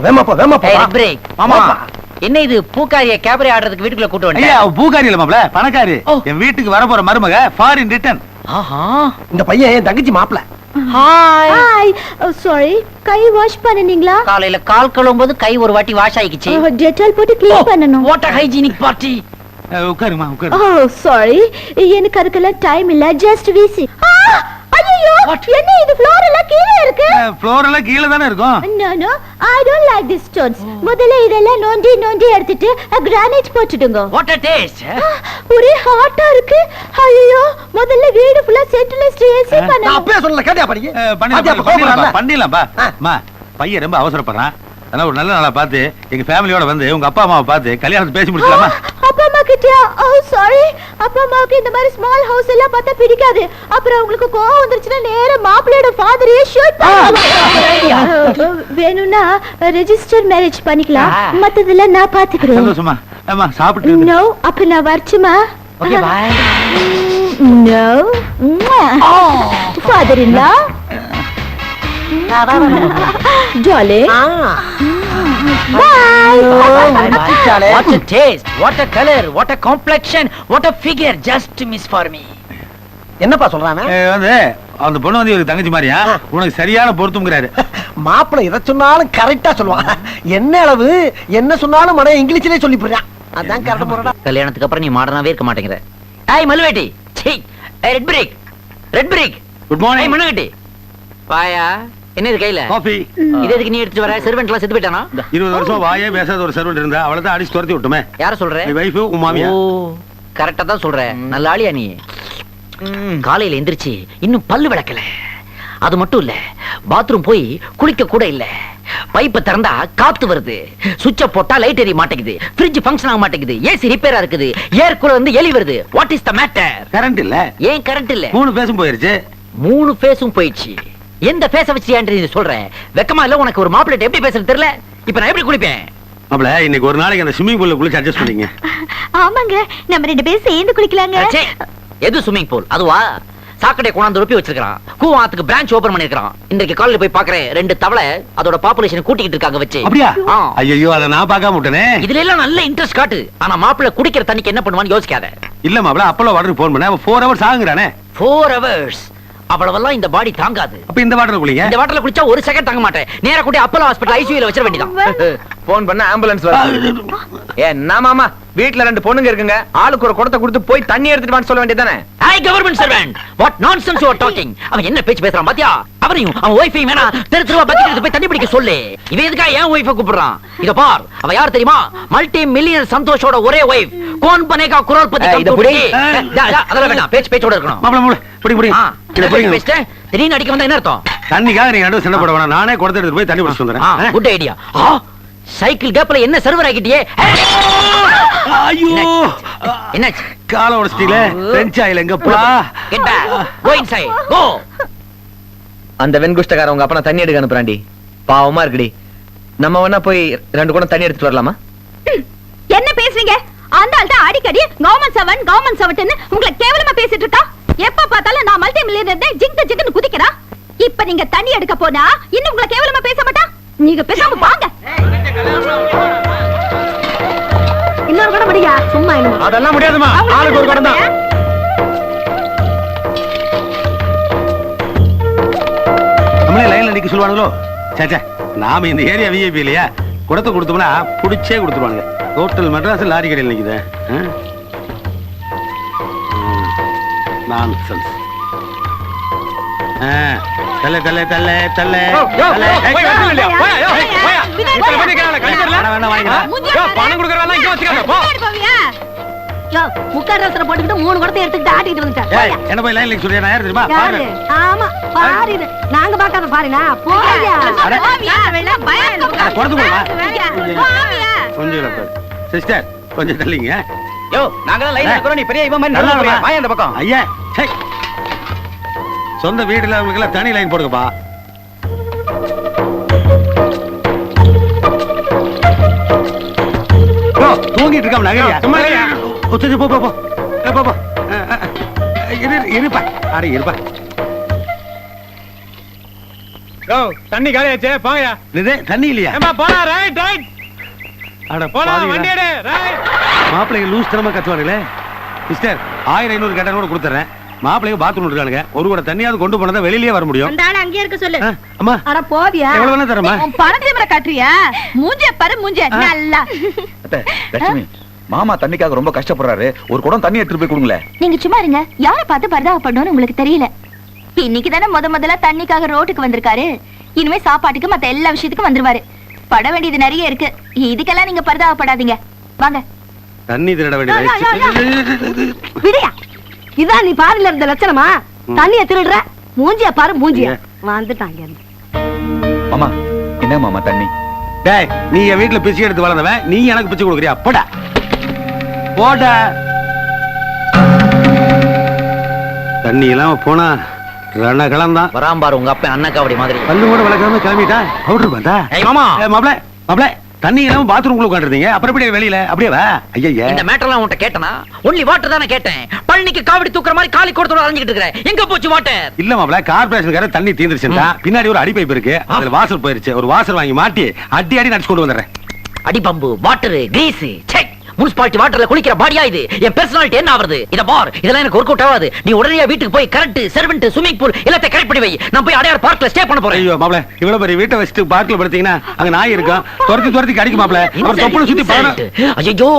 வேமா போ. Hey, Red Brick. மாமா என்ன இது பூக்காரிய கேபரே ஆடுறதுக்கு வீட்டுக்குள்ள கூட்டு ஐயா வந்துட்டேன். அவ பூக்காரி இல்ல மாப்ள, பணக்காரி. ஓ. என் வீட்டுக்கு வர போற மருமக ஃபாரின் ரிட்டர்ன். ஆஹா. இந்த பையன் என் தங்கச்சி மாப்பிள. ஹாய். ஹாய். சாரி. கை வாஷ் பண்ணீங்களா? காலையில கால் கழுவும்போது கை ஒரு வாட்டி வாஷ் ஆயிடுச்சு. டெட்டால் போட்டு க்ளீன் பண்ணனும். What a hygienic party. உட்காருமா உட்காரு. ஓ சாரி. எனக்கு அதுக்கெல்லாம் டைம் இல்ல. ஜஸ்ட் விசி. ஐயோ என்ன இது ஃப்ளோர் எல்லாம் கீழே இருக்கு? ஃப்ளோர் எல்லாம் கீழ தானே இருக்கும். No, I don't like these stones. முதல்ல இதெல்லாம் நோண்டி எடுத்துட்டு கிரானைட் போட்டுடுங்க. What a taste. ஒரே ஹாட்டா இருக்கு. ஐயோ முதல்ல வீடு ஃபுல்லா சென்ட்ரலைஸ்ட் ஏசி நான் பண்ணனும். அப்பவே சொல்லல, கேட்டியா படிங்க. பண்ணிடலாம்ப்பா. அம்மா பையன் ரொம்ப அவசரப்படுறான். அதனால ஒரு நல்ல நாளா பார்த்து எங்க ஃபேமிலியோட வந்து உங்க அப்பா அம்மாவை பார்த்து கல்யாணத்தை பேசி முடிக்கலாமா? அப்பா அம்மா கிட்டயா? ஓ சாரி. அப்பா அம்மாவுக்கு இந்த மாதிரி ஸ்மால் ஹவுஸ் எல்லாம் பார்த்தா பிடிக்காது. அப்புறம் உங்களுக்கு கோவம் வந்துருச்சுன்னா நேரா மாப்பிள்ளையோட ஃபாதரையே ஷூட் பண்ணுவாங்க. வேணும்னா ரெஜிஸ்டர் மேரேஜ் பண்ணிக்கலாம். மத்ததெல்லாம் நான் பாத்துக்கிறேன். சந்தோஷமா? அம்மா சாப்பிட்டு நோ, அப்ப நான் வரட்டுமா? Okay, bye. நோ. ஃபாதர் இல்ல. Darling. Bye. What a taste. What a color. What a complexion. What a figure. Just miss for me. என்னப்பா சொல்றானே? வந்து அந்த பொண்ணு வந்து இவருக்கு தங்கச்சி மாதிரியா, உனக்கு சரியான பொருத்தம்ங்கிறாரு. மாப்பிள எதை சொன்னாலும் கரெக்டா சொல்லுவான். என்ன அளவு என்ன சொன்னாலும் மட இங்கிலீஷ்லயே சொல்லி போறான். அதான் கரெக்டா போறடா. கல்யாணத்துக்கு அப்புறம் நீ மாடர்னாவே இருக்க மாட்டேங்கிற. ஏய் மல்லுவேட்டி. சீ. ஏய் ரெட் பிரேக். குட் ஏய் மார்னிங். மண்ணங்கட்டி. வாயா. என்ன இது கையில? காஃபி. இது எதுக்கு நீ எடுத்து வர? செர்வென்ட் எல்லாம் செத்து போயிட்டானா? 20 வருஷம் வாயே பேசாத ஒரு சர்வெண்ட் இருந்தா அவளை தான் அடிச்சு துரத்தி விட்டுமே. யார சொல்ற? என் வைஃப் உன் மாமியா. ஓ கரெக்ட்டா தான் சொல்ற. நல்ல ஆளியா நீ. காலையில எந்திரிச்சு இன்னும் பல்லு விளக்கல. அது மட்டும் இல்ல, பாத்ரூம் போய் குளிக்க கூட இல்ல. பைப்பை திறந்தா காத்து வருது, சுவிட்ச போட்டா லைட் எரிய மாட்டேங்குது, ஃப்ரிட்ஜ் ஃபங்க்ஷன் ஆக மாட்டேங்குது, ஏசி ரிப்பேரா இருக்குது, ஏர் கூலர் வந்து எலி வருது. What is the matter? Current இல்ல. ஏன் கரண்ட் இல்ல? 3 பேசும் போயிருச்சு. 3 ஃபேஸும் போயிடுச்சு. எந்த ஃபேஸ வச்சியான்னு நீ சொல்ற? வெக்கமா இல்ல உனக்கு? ஒரு மாப்பிள்ளை எப்படி பேசுறது தெரியல. இப்ப நான் எப்படி குளிப்பேன்? மாப்ள இன்னைக்கு ஒரு நாளைக்கு அந்த ஸ்விமிங் பூல்ல குளிச்சு அட்ஜஸ்ட் பண்ணீங்க. ஆமாங்க, நம்ம 2 பேரும் சேர்ந்து குளிக்கலாங்க. ச்சே, எது ஸ்விமிங் பூல்? அதுவா? சாக்கடை கொண்டாந்து ரொப்பி வச்சிருக்கான். கூவாத்துக்கு பிரான்ச் ஓபன் பண்ணிருக்கான். இன்றைக்கு காலையில போய் பாக்குறேன், 2 தவளை அதோட பாப்புலேஷன் கூட்டிக்கிட்டு இருக்காங்க வச்சு. அப்படியா? ஆ. ஐயோ அத நான் பார்க்காம விட்டனே. இதுல எல்லாம் நல்ல இன்ட்ரெஸ்ட் காட்டு. ஆனா மாப்பிள்ளை குடிக்கிற தண்ணிக்கு என்ன பண்ணுவான்னு யோசிக்காத. இல்ல மாப்ள அப்பளோ வாட்டருக்கு போன் பண்ண 4 ஹவர்ஸ் ஆகுறானே. 4 hours அவ்வளவெல்லாம் இந்த பாடி தாங்காது. அப்ப இந்த வாட்டர்ல குளிங்க. இந்த வாட்டர்ல குளிச்சா 1 செகண்ட் தாங்க மாட்டேன். நேரா கூட்டி அப்போலோ ஹாஸ்பிடல் ஐசியூல வச்சிர வேண்டியதான். போன் பண்ண ஆம்புலன்ஸ் வருது. என்ன மாமா, வீட்ல 2 பொண்ணுங்க இருக்குங்க, ஆளுக்கு ஒரு குடத்தை கொடுத்து போய் தண்ணி எடுத்துட்டு வான்னு சொல்ல வேண்டியதானே? ஐ government servant, what nonsense you are talking. அவன் என்ன பேச்சு பேசுறான் பாத்தியா? அவனையும் அவன் வைஃபையும் வேணா தெருவா பக்கெட் எடுத்து போய் தண்ணி பிடிக்க சொல்லு. இவன் எதுக்கா ஏன் வைஃபை கூப்பிடுறான்? இத பார், அவ யார் தெரியுமா? மல்டி மில்லியனர் சந்தோஷோட ஒரே வைஃப். கோன் பனேகா குரோர்பதி இத புடி. அதெல்லாம் வேண்டாம், பேச்சோட இருக்கணும். மாப்ள மாப்ள புடி புடி. இத புடிங்க. பேசிட்டு திடீர்னு அடிக்க வந்தா என்ன அர்த்தம்? தண்ணிக்காக நீங்க நடுவு சண்டை போட வேணாம். நானே குடத்தை எடுத்து போய் தண்ணி பிடிச்சு வந்துறேன். Good idea. சைக்கிள் கேப்ல என்ன சர்வர் ஆகிட்டியே? ஐயோ என்னாச்சு? கால உடைச்சிட்டீங்களே. பிரெஞ்ச் ஆயில் எங்கப்பா? கெட் பேக், கோ இன்சைட், கோ. அந்த வெண்குஷ்டக்கார உங்க அப்பா தண்ணி எடுக்க அனுப்புறாண்டி. பாவமா இருக்குடி. நம்ம வேணா போய் 2 குடம் தண்ணி எடுத்துட்டு வரலாமா? என்ன பேசுறீங்க? அந்த ஆள் தான் அடிக்கடி கவர்மெண்ட் செவன் உங்களை கேவலமா பேசிட்டு இருக்கா. எப்ப பார்த்தாலும் நான் மல்டி மில்லியனர் ஜிங்கு குதிக்கிறா. இப்ப நீங்க தண்ணி எடுக்க போனா இன்னும் உங்களை கேவலமா பேச மாட்டா. நீங்க பேசாம வாங்க. இன்னொரு கூட முடியா? சும்மா இல்ல. அதெல்லாம் முடியாதுமா. ஆளுக்கு ஒரு குடம் தான். நம்மளே லைன்ல நிக்க சொல்லுவானுங்களோ? சேச்சே, நாம இந்த ஏரியா விஐபி இல்லையா? குடத்தை கொடுத்தோம்னா புடிச்சே கொடுத்துருவானுங்க. ஹோட்டல் மெட்ராஸ் லாரி கடையில் நிக்குது. நான்சென்ஸ். தல்ல தல்ல தல்ல தல்ல தல்ல. பணம் கொடுக்கறவங்க இங்க வச்சுக்காத போ. முக்கால் ரசனை போட்டுக்கிட்டு 3 குடத்தை எடுத்துக்கிட்டு ஆட்டிட்டு வந்துட்டான். என்ன போய் லைன்ல சொல்றியா? நான் யாரு தெரியுமா? யாரு? ஆமா பாரு, நாங்க பார்க்காத பாருனா. போயா போவியா வேணா பயம் குறந்து போமா. போவியா. கொஞ்சம் சிஸ்டர் கொஞ்சம் தள்ளிங்க. யோ நாங்க தான் லைன்ல இருக்கோம், நீ பெரிய இவன் மாதிரி நல்லா நல்லா வாய் அந்த பக்கம். ஐயா சே. சொந்த வீடுல உங்களுக்கு எல்லாம் தனி லைன் போடுங்கப்பா. தூங்கிட்டு இருக்காம நகரியா? சும்மா இருயா. போ போ போ போ போ. இருப்பா அட இருப்பா. தண்ணி காலியாச்சே போங்கயா. இது தண்ணி இல்லையா? ஏமா போடா. ரைட் ரைட் அட போலாம், வண்டி எடு. ரைட். மாப்பிள்ளைங்க லூஸ் தரமா கத்துவானுங்களே. சிஸ்டர் 1500 கேட்டா கூட கொடுத்துறேன். மாப்பிள்ளைங்க பாத்ரூம் இருக்கானுங்க. ஒரு கூட தண்ணியாவது கொண்டு போனதா வெளியிலேயே வர முடியும். அந்த ஆளு அங்கேயே இருக்க சொல்லு. அம்மா அட போவியா. எவ்வளவு வேணா தரமா? உன் பணத்தை காட்டுறியா? மூஞ்சே பாரு மூஞ்சே நல்லா. லட்சுமி, மாமா தண்ணிக்காக ரொம்ப கஷ்டப்படுறாரு. ஒரு குடம் தண்ணி எடுத்துட்டு போய் கொடுங்களேன். நீங்க சும்மா இருங்க. யார பார்த்து பரிதாபப்படணும்னு உங்களுக்கு தெரியல. இன்னைக்கு தானே முதல்ல தண்ணிக்காக ரோட்டுக்கு வந்திருக்காரு. இனிமே சாப்பாட்டுக்கு மத்த எல்லா விஷயத்துக்கும் வந்துருவாரு. பட வேண்டியது நிறைய இருக்கு. இதுக்கெல்லாம் நீங்க பரிதாபப்படாதீங்க. வாங்க. தண்ணி திருட வேண்டியது. விடியா. இதான் நீ பாருல இருந்த லட்சணமா? தண்ணிய திருடுற. மூஞ்சிய பாரு மூஞ்சிய. வந்துட்டாங்க. மாமா என்ன மாமா தண்ணி? டேய் நீ என் வீட்டுல பிச்சை எடுத்து வளர்ந்தவன், நீ எனக்கு பிச்சை கொடுக்குறியா? போடா போட. தண்ணி எல்லாம் போனா ரணகலம் தான். வராம்பாரு உங்க அப்பா அண்ணாக்காவடி மாதிரி. பல்லு கூட வளர்க்காம கிளம்பிட்டா பவுடர் வந்தா. மாமா மாப்பிள மாப்பிள தண்ணி எல்லாம் பாத்ரூம்குள்ள உட்காந்துருந்தீங்க. அப்புறம் எப்படி வெளியில அப்படியே வா. ஐயா இந்த மேட்டர்லாம் உன்கிட்ட கேட்டனா? ஒன்லி வாட்டர் தானே கேட்டேன். பழனிக்கு காவடி தூக்குற மாதிரி காலி கொடுத்தோட அலைஞ்சிட்டு இருக்கற. எங்க போச்சு வாட்டர்? இல்ல மாப்பிள கார்பரேஷன்கார தண்ணி தீந்துருச்சுடா. பின்னாடி ஒரு அடி பைப் இருக்கு, அதுல வாசல் போயிருச்சு. ஒரு வாசல் வாங்கி மாட்டி அடி அடி நடிச்சு கொண்டு வந்துடுறேன். அடி pump water grease check. Municipality வாட்டர்ல குளிக்கிற பாடியா இது? என் பர்சனாலிட்டி என்ன ஆவறது? இத பார், இதெல்லாம் எனக்கு ஒர்க் அவுட் ஆகாது. நீ உடனே வீட்டுக்கு போய் கரண்ட், சர்வெண்ட், ஸ்விமிங் பூல் எல்லாத்தையும் கரெக்ட் பண்ணி வை. நான் போய் அடையார் பார்க்ல ஸ்டே பண்ண போறேன். ஐயோ மாப்பிள இவ்வளவு பெரிய வீட்டை வச்சுட்டு பார்க்ல படுத்தீங்கன்னா அங்க நாய் இருக்கும். துரத்தி துரத்தி கடிக்கும் மாப்பிள. அவர் தொப்புள சுத்தி பாரு. ஐயோ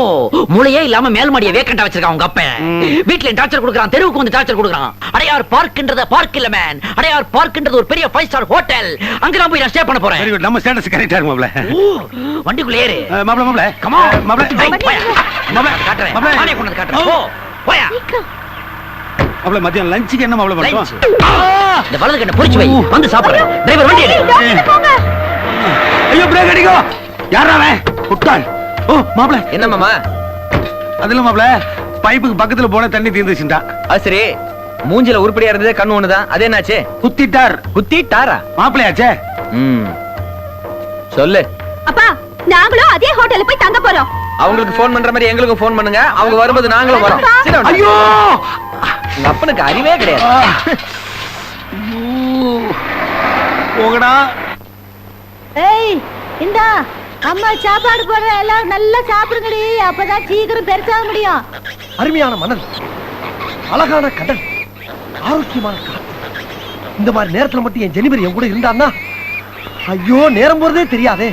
மூளையே இல்லாம மேல் மாடியை வேக்கண்டா வச்சிருக்கான் உங்க அப்பா. வீட்ல டார்ச்சர் கொடுக்கறான், தெருவுக்கு வந்து டார்ச்சர் கொடுக்கறான். அடையார் பார்க்ன்றது பார்க் இல்ல மேன். அடையார் பார்க்ன்றது ஒரு பெரிய 5 ஸ்டார் ஹோட்டல். அங்க நான் போய் ஸ்டே பண்ண போறேன். Very good. நம்ம ஸ்டேட்டஸ் கரெக்ட்டா இருக்கு மாப்பிள. வண்டிக்குள்ள ஏறு மாப்பிள. மாப்பிள கம் ஆன் மாப்பிள. மாப்பிள காட்டுறேன். நானே கொண்டு வந்து காட்டுறேன். போ போயா. மாப்பிள மதியம் லஞ்சுக்கு என்ன மாப்பிள பண்ணுவோம்? இந்த வலது கண்ணை பொரிச்சு வை, வந்து சாப்பிடுறேன். டிரைவர் வண்டி எடு. ஐயோ பிரேக் அடிக்கோ. யாரா அவன்? குட்டான். ஓ மாப்பிள என்ன மாமா? அதுல மாப்பிள பைப்புக்கு பக்கத்துல போன தண்ணி தீந்துச்சுடா. அது சரி, மூஞ்சில உருப்படியா இருந்ததே கண்ணு ஒண்ணுதான். அது என்னாச்சு? குத்திட்டார். குத்திட்டாரா? மாப்பிளையாச்சே. சொல்லு. அப்பா நாங்களும் அதே ஹோட்டல்ல போய் தங்க போறோம். அவங்களுக்கு போன் பண்ற மாதிரி எங்களுக்கும் போன் பண்ணுங்க. அவங்க வரும்போது நாங்களும் வரோம். ஐயோ உங்க அப்பனுக்கு அறிவே கிடையாது. போகடா. ஏய் இந்தா அம்மா சாப்பாடு போடுற. எல்லாம் நல்லா சாப்பிடுங்கடி. அப்பதான் சீக்கிரம் பெருசாக முடியும். அருமையான மணல், அழகான கடல், ஆரோக்கியமான காத்து. இந்த மாதிரி நேரத்துல மட்டும் என் ஜெனிபர் என் கூட இருந்தான்னா ஐயோ நேரம் போறதே தெரியாதே.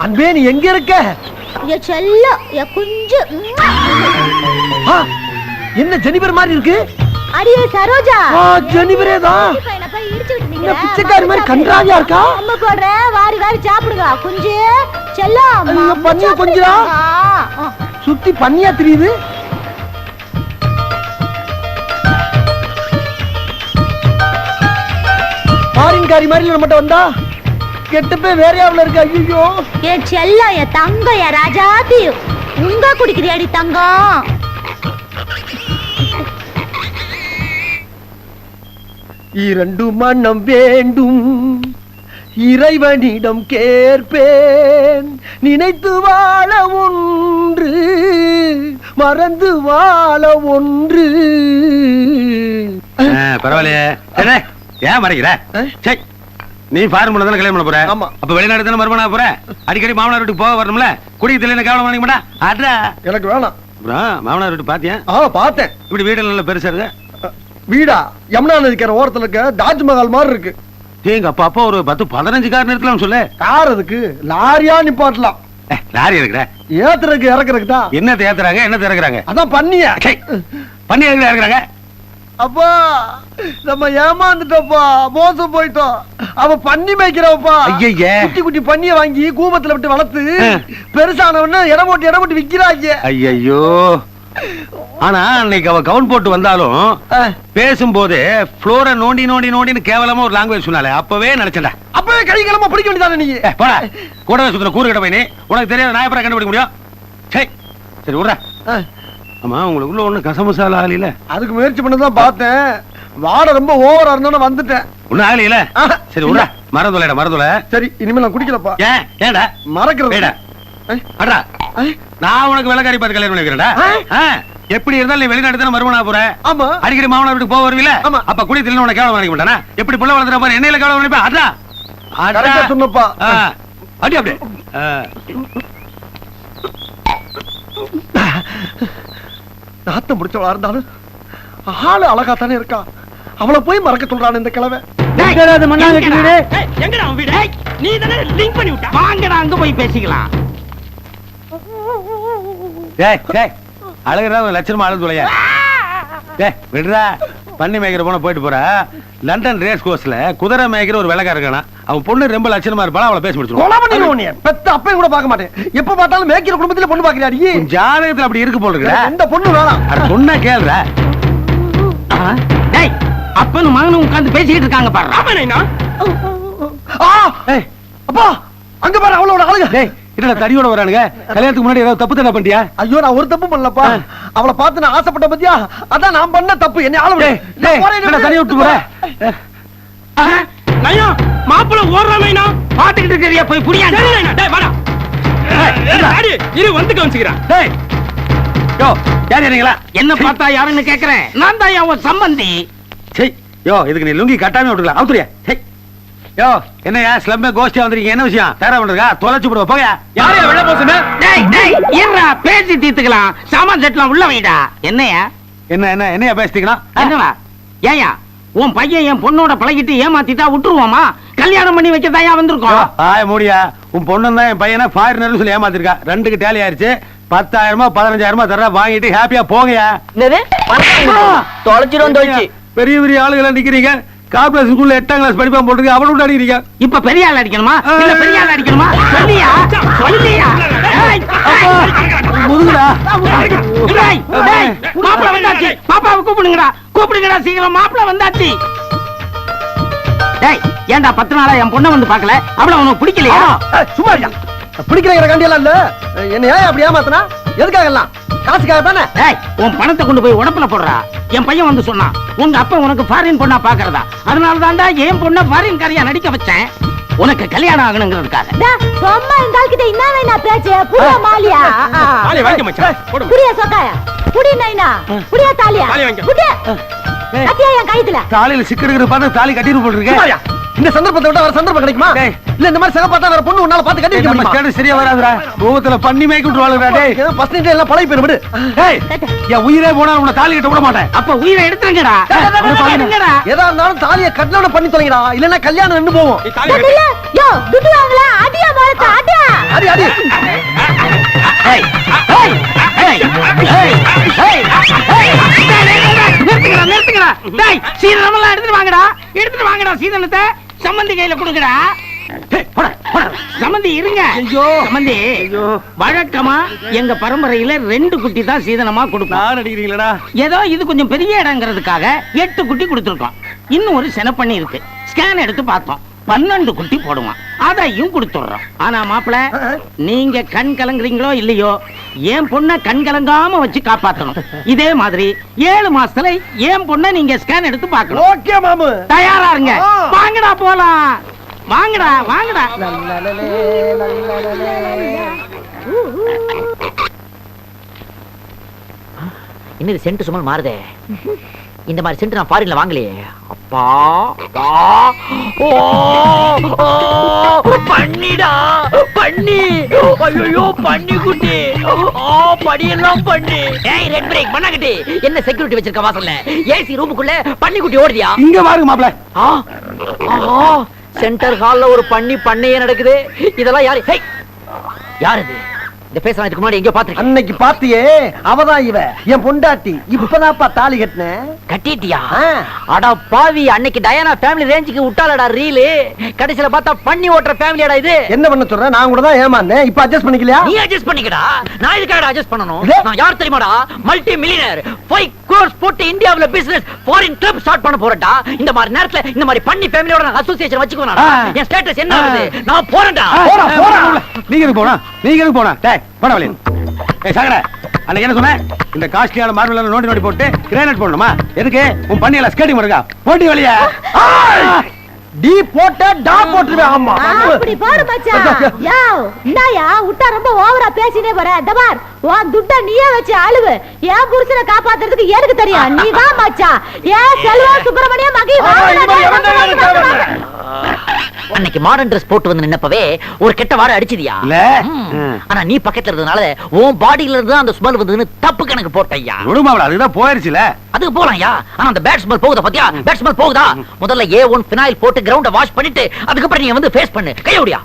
அன்பே நீ எங்க இருக்க? என் செல்லம், என் குஞ்சு. ஆ, என்ன ஜெனிபர் மாதிரி இருக்கு? அடியே சரோஜா. ஜெனிபரே தான். என்ன பிச்சைக்காரி மாதிரி கன்றாவியா இருக்கா? அம்மா போடுற வாரி வாரி சாப்பிடுங்க. குஞ்சு செல்லம். ஐயோ, பன்னியா கொஞ்சிரா? சுத்தி பண்ணியா தெரியுது. பாரின்காரி மாதிரி நம்மகிட்ட வந்தா கெட்டப்பே வேற யாவுல இருக்கு. ஐயோ என் செல்லம், என் தங்கம், என் ராஜாத்தி. உங்க குடிக்கிறியாடி தங்கம்? இரண்டு மனம் வேண்டும், இறைவனிடம் கேட்பேன். நினைத்து வாழ ஒன்று, மறந்து வாழ ஒன்று. பரவாயில்லையே. ஏன் மறைக்கிற? சரி நீ ஃபார்முலா தானே கல்யாணம் பண்ண போற? ஆமா. அப்ப வெளிநாடு தானே மறுமணம் போற? அடிக்கடி மாமனார் வீட்டுக்கு போக வரணும்ல. குடிக்கிறதுல என்ன கவலை பண்ணிக்க மாட்டா? அட்ரா எனக்கு வேணாம். அப்புறம் மாமனார் வீட்டு பாத்தியா? பார்த்தேன். இப்படி வீடு நல்ல பெருசா இருக்கு. வீடா? யமுனா நதிக்கிற ஓரத்துல இருக்க தாஜ்மஹால் மாதிரி இருக்கு. எங்க அப்பா ஒரு 10-15 கார் நிறுத்தலாம் சொல்லு. கார் அதுக்கு லாரியா நிப்பாட்டலாம். லாரி இருக்கிற ஏத்துறதுக்கு இறக்குறதுக்கு தான். என்ன தேத்துறாங்க என்ன திறக்குறாங்க? அதான் பண்ணிய பண்ணி எதுக்கு இறக்குறாங்க? அப்பா நம்ம ஏமாந்துட்டோப்பா, மோசம் போயிட்டோம். அவ பண்ணி மேய்க்கிறவப்பா. ஐயையே. குட்டி குட்டி பண்ணிய வாங்கி கூபத்துல விட்டு வளர்த்து பெருசானவன இடம் போட்டு விக்கிறாங்க. ஐயோ. ஆனா அன்னைக்கு அவ கவுன் போட்டு வந்தாலும் பேசும்போது ஃப்ளோரை நோண்டி நோண்டி நோண்டின்னு கேவலமா ஒரு லாங்குவேஜ் சொன்னாலே அப்பவே நினைச்சேன்டா. அப்பவே கை கிளம்ப பிடிக்க வேண்டியதானே நீ? போடா கூட சுத்துற கூறு கிட்ட போய் நீ உனக்கு தெரியாத நான் எப்பறம் கண்டுபிடிக்க முடியும்? சரி சரி விட்றா. ஆமா உங்களுக்குள்ள ஒண்ணு கசமுசால ஆகல. அதுக்கு முயற்சி பண்ணதான் பார்த்தேன். வாட ரொம்ப ஓவரா இருந்தோன்னு வந்துட்டேன். ஒண்ணும் ஆகல. சரி விட்றா. மறந்துல. சரி இனிமே நான் குடிக்கலப்பா. ஏன்டா மறக்கிறேன். அடா நான் உனக்கு வெள்ளக்காரி பார்த்து கல்யாணம் பண்ணிக்கிறேன்டா. எப்படி இருந்தாலும் நீ வெளிநாட்டு தானே மறுமணா போற. ஆமா. அடிக்கடி மாமனார் வீட்டுக்கு போக வருவீல. அப்ப குடி தில்ல உனக்கு கேவலம் நினைக்க மாட்டானா? எப்படி புள்ள வளர்ந்துற பாரு என்னையில கேவலம் நினைப்பா. அடா கரெக்டா சொன்னப்பா. அடி அப்படியே நாத்தம் முடிச்சவளா இருந்தாலும் ஆளு அழகா தானே இருக்கா. அவளை போய் மறக்க சொல்றான் இந்த கிழமை. எங்கடா உன் வீடு? நீ தானே லிங்க் பண்ணி விட்ட. வாங்கடா அங்க போய் பேசிக்கலாம். அழகுறா லட்சணமா அழுது தொலையா. விடுறா. பண்ணி மேய்க்கிற போன போயிட்டு போற. லண்டன் ரேஸ் கோர்ஸ்ல குதிரை மேய்க்கிற ஒரு வெள்ளக்கார இருக்கானா. அவன் பொண்ணு ரொம்ப லட்சணமா இருப்பாளா. அவளை பேசி முடிச்சிருவோம். பெத்த அப்பையும் கூட பார்க்க மாட்டேன். எப்ப பார்த்தாலும் மேய்க்கிற குடும்பத்துல பொண்ணு பாக்குறாடி. ஜாதகத்துல அப்படி இருக்கு போல இருக்கா. எந்த பொண்ணு வேணாம். அட சொன்னா கேளுடா. டேய் அப்பனும் மகனும் உட்கார்ந்து பேசிக்கிட்டு இருக்காங்க பாரு. ராமனைனா அப்பா அங்க பாரு அவளோட அழகு. டேய் என்னடா தடியோட வரானுங்க. கல்யாணத்துக்கு முன்னாடி ஏதாவது தப்பு தான பண்ணியா? ஐயோ நான் ஒரு தப்பு பண்ணலப்பா. அவளை பார்த்து நான் ஆசைப்பட்ட பத்தியா. அதான் நான் பண்ண தப்பு. என்ன ஆள விடு. என்னடா தடி விட்டு போற? நையா மாப்பிள ஓடுறமைனா பாத்துக்கிட்டு இருக்கறியா போய் புடியா. டேய் வாடா. அடி இரு வந்து கவனிச்சுக்கறேன். டேய் யோ யார் நீங்களா? என்ன பார்த்தா யாருன்னு கேக்குறேன். நான் தான் அவன் சம்பந்தி. சே யோ இதுக்கு நீ லுங்கி கட்டாம விட்டுக்கலாம். அவுத்துறியா? சே யோ என்னையா ஸ்லம்மே கோஷ்டியா வந்திருக்கீங்க. என்ன விஷயம்? தயாரா பண்றீங்க? தொலைச்சு போடுவா போயா. யாரையா வெள்ள போசுனே? டேய் இருடா பேசி தீத்துக்கலாம். சாமான் செட்லாம் உள்ள வைடா. என்னையா என்னையா பேசிட்டீங்களா? என்னடா ஏயா உன் பையன் என் பொண்ணோட பழகிட்டு ஏமாத்திட்டா விட்டுருவோமா? கல்யாணம் பண்ணி வைக்கதாயா வந்திருக்கோம். ஆய மூடியா. உன் பொண்ணு தான் என் பையனை ஃபாரினர் சொல்லி ஏமாத்திருக்கா. ரெண்டுக்கு டேலி ஆயிருச்சு. 10,000 15,000 தர வாங்கிட்டு ஹாப்பியா போங்கயா. தொலைச்சிரும் தொலைச்சு பெரிய பெரிய ஆளுகளா நிக்கிறீங்க. கார்பரேஷன் ஸ்கூல்ல 8ஆம் கிளாஸ் படிப்பான் போட்டுருக்கு. அவளை விட்டு அடிக்கிறீங்க. இப்ப பெரிய ஆள் அடிக்கணுமா இல்ல பெரிய ஆள் அடிக்கணுமா? சொல்லியா முதுகுடா. மாப்பிள வந்தாச்சு. பாப்பாவை கூப்பிடுங்கடா சீக்கிரம். மாப்பிள வந்தாச்சு. டேய் ஏன்டா 10 நாளா என் பொண்ணை வந்து பாக்கல? அவள உனக்கு பிடிக்கலையா? சும்மா இருக்கியா. பிடிக்கிற கண்டியெல்லாம் இல்ல. என்ன ஏன் அப்படி ஏமாத்தனா? எதுக்காக எல்லாம்? காசுக்காக தானே. டேய் உன் பணத்தை கொண்டு போய் உடம்புல போடுறா. என் பையன் வந்து சொன்னான் உங்க அப்பா உனக்கு ஃபாரின் பொண்ணா பாக்குறதா. அதனால தான்டா என் பொண்ணை ஃபாரின் காரியா நடிக்க வச்சேன். உனக்கு கல்யாணம் ஆகணுங்கிறதுக்காக. சும்மா இந்த ஆளுக்கிட்ட என்ன வேணா பேச்சு? புரிய மாலியா? தாலி வாங்கி மச்சான். போடு. புரிய சொக்காயா? புடி நைனா. புரிய தாலியா? தாலி வாங்கி. புடி. கட்டியா என் கைத்துல. தாலியில சிக்கெடுக்கிற பார்த்து தாலி கட்டிட்டு போட்டுருக்கேன். இந்த சந்தர்ப்பத்தை விட வேற சந்தர்ப்பம் கிடைக்குமா? இல்ல இந்த மாதிரி சக பார்த்தா வேற பொண்ணு உன்னால பார்த்து கட்டி வைக்க நம்ம முடியுமா? ஸ்டேட்டஸ் சரியா வராதுடா. கோவத்துல பண்ணி மேய்க்கு விட்டுருவாளுடா. டேய் ஃபர்ஸ்ட் நைட்ல எல்லாம் பழகி போயிரு விடு. டேய் என் உயிரே போனா உன்னை தாலி கட்ட விட மாட்டேன். அப்ப உயிரை எடுத்துருங்கடா. எதா இருந்தாலும் தாலியை கட்டலவன பண்ணி தொலைங்கடா. இல்லன்னா கல்யாணம் நின்னு போகும். யோ துட்டு வாங்கல. அடியா மாரத்த அடியா. அடி அடி. ஏய் ஏய் ஏய் ஏய் நிறுத்துங்கடா. டேய் சீதனமெல்லாம் எடுத்துட்டு வாங்கடா. சீதனத்தை சம்பந்தி கையில கொடுங்கடா. சம்பந்தி இருங்க. சம்பந்தி வழக்கமா எங்க பரம்பரையில 2 குட்டி தான் சீதனமா கொடுப்போம். அடிக்கிறீங்களா? ஏதோ இது கொஞ்சம் பெரிய இடங்கிறதுக்காக 8 குட்டி கொடுத்துருக்கோம். இன்னும் ஒரு செனப்பண்ணி இருக்கு. ஸ்கேன் எடுத்து பார்த்தோம். 12 குட்டி போடுவான். அதையும் கொடுத்துடுறோம். ஆனா மாப்பிள நீங்க கண் கலங்குறீங்களோ இல்லையோ என் பொண்ணை கண் கலங்காம வச்சு காப்பாத்தணும். இதே மாதிரி 7 மாசத்துல என் பொண்ணை நீங்க ஸ்கேன் எடுத்து பார்க்கணும். ஓகே மாமு. தயாரா இருங்க. வாங்கடா போலாம். வாங்கடா. இன்னது சென்ட் சும்மா மாறுதே. இந்த மாதிரி சென்ட் நான் ஃபாரின்ல வாங்கலையே. அப்பா பண்ணிடா பண்ணி. ஐயோ பண்ணி குட்டி. படியெல்லாம் பண்ணி. ஏய் ரெட் பிரேக் பண்ணாங்கட்டி. என்ன செக்யூரிட்டி வச்சிருக்க வாசல்ல? ஏசி ரூமுக்குள்ள பண்ணி குட்டி ஓடுதியா? இங்க பாருங்க மாப்ள. சென்டர் ஹால்ல ஒரு பண்ணையே நடக்குது. இதெல்லாம் யாரு? யாரு இது? இந்த பேச இதுக்கு முன்னாடி எங்கேயோ பாத்துருக்கேன். அன்னைக்கு பாத்தியே அவதான் இவ என் பொண்டாட்டி. இப்பதான்ப்பா தாலி கட்டினேன். கட்டிட்டியா? அடா பாவி, அன்னைக்கு டயானா ஃபேமிலி ரேஞ்சுக்கு விட்டாலடா ரீலு. கடைசில பார்த்தா பண்ணி ஓட்டுற ஃபேமிலியாடா இது. என்ன பண்ண சொல்ற? நான் கூட தான் ஏமாந்தேன். இப்ப அட்ஜஸ்ட் பண்ணிக்கலையா? நீ அட்ஜஸ்ட் பண்ணிக்கடா. நான் இதுக்காக அட்ஜஸ்ட் பண்ணனும்? இல்ல. நான் யார் தெரியுமாடா? மல்டி மில்லியனர் 5 crores போட்டு இந்தியாவுல பிசினஸ் ஃபாரின் கிளப் ஸ்டார்ட் பண்ண போறடா. இந்த மாதிரி நேரத்துல இந்த மாதிரி பண்ணி ஃபேமிலியோட நான் அசோசியேஷன் வச்சுக்குவேனா? என் ஸ்டேட்டஸ் என்ன ஆகுது? நான் போறேன்டா. போடா போடா. நீங்க எதுக்கு போனா? நீங்க எதுக்கு போனா? டேய் போடா வெளிய. ஏய் சாகர, அன்னைக்கு என்ன சொன்ன? இந்த காஸ்ட்லியான மார்பிள் நோண்டி நோண்டி போட்டு கிரானைட் போடணுமா? எதுக்கு? உன் பண்ணியல ஸ்கேட்டிங் பண்ணுங்க. போடி வெளிய. டி போட்ட டா போட்டுருவேன். ஆமா அப்படி பாரு மச்சான். யோவ் இந்தாயா உட்டா ரொம்ப ஓவரா பேசினே போற. டபார் உன் துட்ட நீயே வச்சு அழுவு. ஏன் புருஷனை காப்பாத்துறதுக்கு எனக்கு தெரியும். நீ தான் மச்சான். ஏன் செல்வா சுப்பிரமணிய மகி அன்னைக்கு மாடர்ன் Dress போட்டு வந்து நின்னப்பவே ஒரு கெட்ட வாடை அடிச்சிதியா? இல்ல. ஆனா நீ பக்கத்துல இருந்தனால உன் பாடியில இருந்து அந்த ஸ்மெல் வந்ததுன்னு தப்பு கணக்கு போட்டய்யா. விடுமாவள, அதுதான் போயிருச்சுல. அதுக்கு போலாம்யா. ஆனா அந்த பேட் ஸ்மெல் போகுதா பாத்தியா? பேட் ஸ்மெல் போகுதா? முதல்ல A1 ஃபினாயில் போட்டு கிரவுண்ட வாஷ் பண்ணிட்டு அதுக்கப்புறம் நீ வந்து ஃபேஸ் பண்ணு. கையோடியா.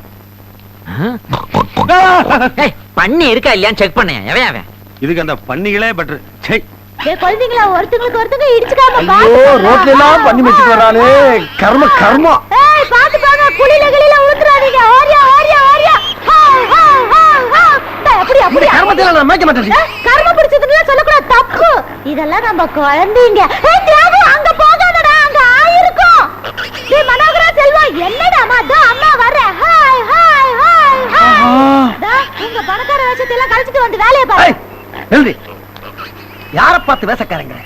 ஏய் பண்ணி இருக்கா இல்லையான்னு செக் பண்ணு. எவன் அவன்? இதுக்கு அந்த பண்ணிகளே பெட்டர். சே குழந்தைங்களா ஒருத்தங்களுக்கு ஒருத்தங்க இடிச்சுக்காம ஐயோ, ரோட்ல எல்லாம் பண்ணி வச்சுட்டு வரானே. கர்ம கர்மா. ஏய் பாத்து பாங்க, குளில கிளில ஊத்துறாதீங்க. ஓரியா ஓரியா ஓரியா. Hi hi hi hi. அப்படி அப்படி கர்மத்தில நான் மேய்க்க மாட்டேன். கர்ம பிடிச்சதுன்னு சொல்லக்கூடாது, தப்பு. இதெல்லாம் நம்ம குழந்தைங்க. ஏய் தேவு, அங்க போகாதடா, அங்க ஆயிருக்கும். டேய் மனோகரா செல்வா, என்னடா அம்மா? தோ அம்மா வரேன். Hi hi hi hi. டா உங்க பணக்கார வேஷத்தை எல்லாம் கழிச்சிட்டு வந்து வேலைய பாரு. எழுதி. யார பார்த்து வேஷக்காரங்க?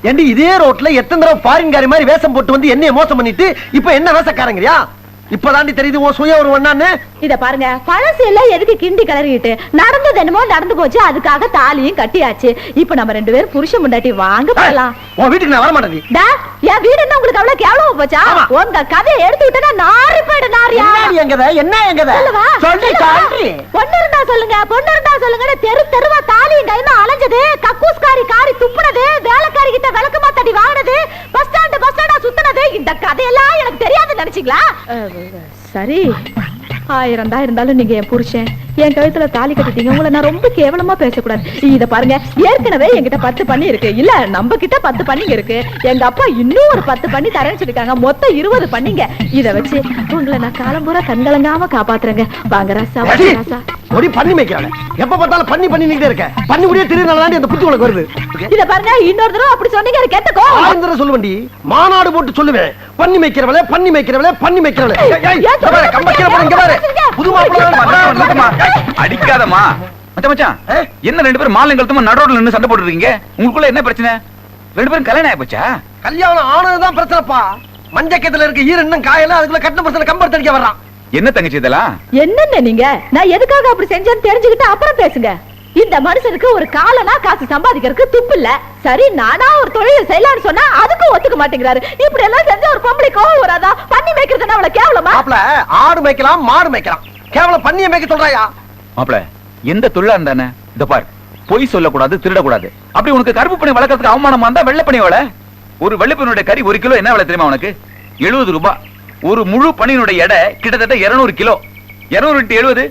ஏண்டி இதே ரோட்ல எத்தனை தடவை ஃபாரின்காரி மாதிரி வேஷம் போட்டு வந்து என்னைய மோசம் பண்ணிட்டு இப்ப என்ன வேஷக்காரங்கயா? இப்பதாண்டி தெரியுது உன் சுய ஒரு ஒண்ணான்னு. இத பாருங்க, பழசு எல்லாம் எதுக்கு கிண்டி கிளறிட்டு? நடந்தது என்னமோ நடந்து போச்சு. அதுக்காக தாலியும் கட்டியாச்சு. இப்ப நம்ம ரெண்டு பேரும் புருஷன் முண்டாட்டி வாங்க போலாம். உன் வீட்டுக்கு நான் வர மாட்டேன். டா என் வீடு என்ன உங்களுக்கு அவ்வளவு கேவலமா போச்சா? உங்க கதையை எடுத்து விட்டா நாரி போயிடு. நாரியா என்ன எங்கத சொல்லி பொண்ணு இருந்தா சொல்லுங்க, பொண்ணு இருந்தா சொல்லுங்க. தெரு தெருவா தாலியும் கைமா அலைஞ்சது, கக்கூஸ்காரி காரி துப்புனது, வேலைக்காரி கிட்ட விளக்கமா தடி வாங்கினது, பஸ் ஸ்டாண்டா சுத்தினது, இந்த கதையெல்லாம் எனக்கு தெரியாது நினைச்சீங்களா? சரி, 1000 தான் இருந்தாலும் நீங்க என் புருஷன். என் கழுத்துல தாலி கட்டிட்டீங்க. உங்களை நான் ரொம்ப கேவலமா பேசக்கூடாது. இத பாருங்க, ஏற்கனவே என்கிட்ட 10 பண்ணி இருக்கு. இல்ல நம்ம கிட்ட 10 பண்ணிங்க இருக்கு. எங்க அப்பா இன்னும் ஒரு 10 பண்ணி தரேன்னு சொல்லிருக்காங்க. மொத்தம் 20 பண்ணிங்க. இத வச்சு உங்களை நான் காலம்பூரா கண்கலங்காம காப்பாத்துறேங்க. வாங்க ராசா, ராசா. ஒடி பண்ணி மேய்க்கிறாங்க. எப்ப பார்த்தாலும் பண்ணி பண்ணிக்கிட்டே இருக்க. பண்ணி முடிய திருநாளாண்டி அந்த புத்தி உனக்கு வருது. இத பாருங்க, இன்னொரு தடவை அப்படி சொன்னீங்க கேட்டுக்கோ. ஆந்திர சொல்லுவண்டி, மாநாடு போட்டு சொல்லுவேன். பண்ணி மேய்க்கிறவளே, பண்ணி மேய்க்கிறவளே, பண்ணி மேய்க்கிறவளே. கம்பக்கிற பாரு, இங்க பாரு. புது மாப்பிள்ளை அடிக்காதமா. மச்சான் மச்சான், என்ன ரெண்டு பேரும் மாலை கழுத்தமா நடுரோட்ல நின்னு சண்டை போட்டு இருக்கீங்க? உங்களுக்குள்ள என்ன பிரச்சனை? ரெண்டு பேரும் கல்யாணம் ஆயிப்போச்சா? கல்யாணம் ஆனதுதான் பிரச்சனைப்பா. மஞ்சக்கத்துல இருக்க ஈர இன்னும் காயல, அதுக்குள்ள கட்டின பிரச்சனை கம்பர் தடிக்க வர்றான். என்ன தங்கச்சி இதெல்லாம்? என்னென்ன நீங்க? நான் எதுக்காக அப்படி செஞ்சேன்னு தெரிஞ்சுக்கிட்டு அப்புறம் பேசுங்க. இந்த மனுஷனுக்கு ஒரு காலனா காசு சம்பாதிக்கிறதுக்கு துப்பு இல்ல. சரி, நானா ஒரு தொழில் செய்யலாம்னு சொன்னா அதுக்கும் ஒத்துக்க மாட்டேங்கிறாரு. இப்படி எல்லாம் செஞ்ச ஒரு பொம்பளை கோவம் வராதா? பண்ணி மேய்க்கிறதுனா அவ்வளவு கேவலமா? மாப்ள, ஆடு மேய்க்கலாம், மாடு மேய்க்கலாம். கேவலம் பண்ணிய மேய்க்க சொல்றாயா? மாப்ள, எந்த தொழிலா இருந்தானே இத பாரு, பொய் சொல்லக்கூடாது, திருடக்கூடாது. அப்படி உனக்கு கருப்பு பண்ணி வளர்க்கறதுக்கு அவமானமா இருந்தா வெள்ளை பண்ணி வள. ஒரு வெள்ளைப்பனுடைய கறி 1 கிலோ என்ன விலை தெரியுமா உனக்கு? 70 ரூபாய். ஒரு முழு பன்னியினுடைய எடை கிட்டத்தட்ட 200 கிலோ. 200 × 70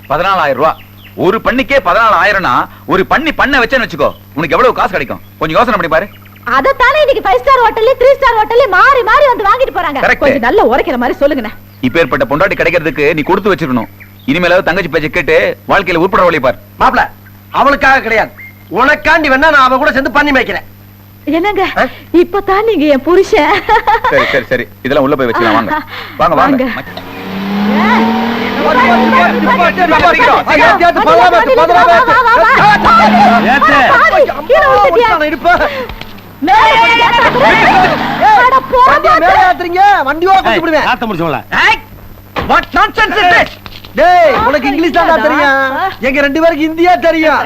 14,000 ரூபாய். ஒரு பண்ணிக்கே 14,000னா ஒரு பண்ணி பண்ண வச்சேன்னு வச்சுக்கோ, உனக்கு எவ்வளவு காசு கிடைக்கும்? கொஞ்சம் யோசனை பண்ணி பாரு. அதத்தானே இன்னைக்கு 5 ஸ்டார் ஹோட்டல்ல 3 ஸ்டார் ஹோட்டல்ல மாறி மாறி வந்து வாங்கிட்டு போறாங்க. கொஞ்சம் நல்ல உரைக்கிற மாதிரி சொல்லுங்க. இப்பேற்பட்ட பொண்டாட்டி கிடைக்கிறதுக்கு நீ கொடுத்து வச்சிரணும். இனிமேலாவது தங்கச்சி பேச்சை கேட்டு வாழ்க்கையில உட்பட வழி பார். மாப்ள, அவளுக்காக கிடையாது, உனக்காண்டி வேணா நான் அவ கூட சேர்ந்து பண்ணி மேய்க்கிறேன். என்னங்க, இப்பதான் நீங்க என் புருஷன். சரி சரி சரி, இதெல்லாம் உள்ள போய் வச்சுக்கலாம். வாங்க வாங்க வாங்க. உனக்கு இங்கிலீஷ் தான் தெரியும், எங்க 2 பேருக்கு இந்தியா தெரியும்.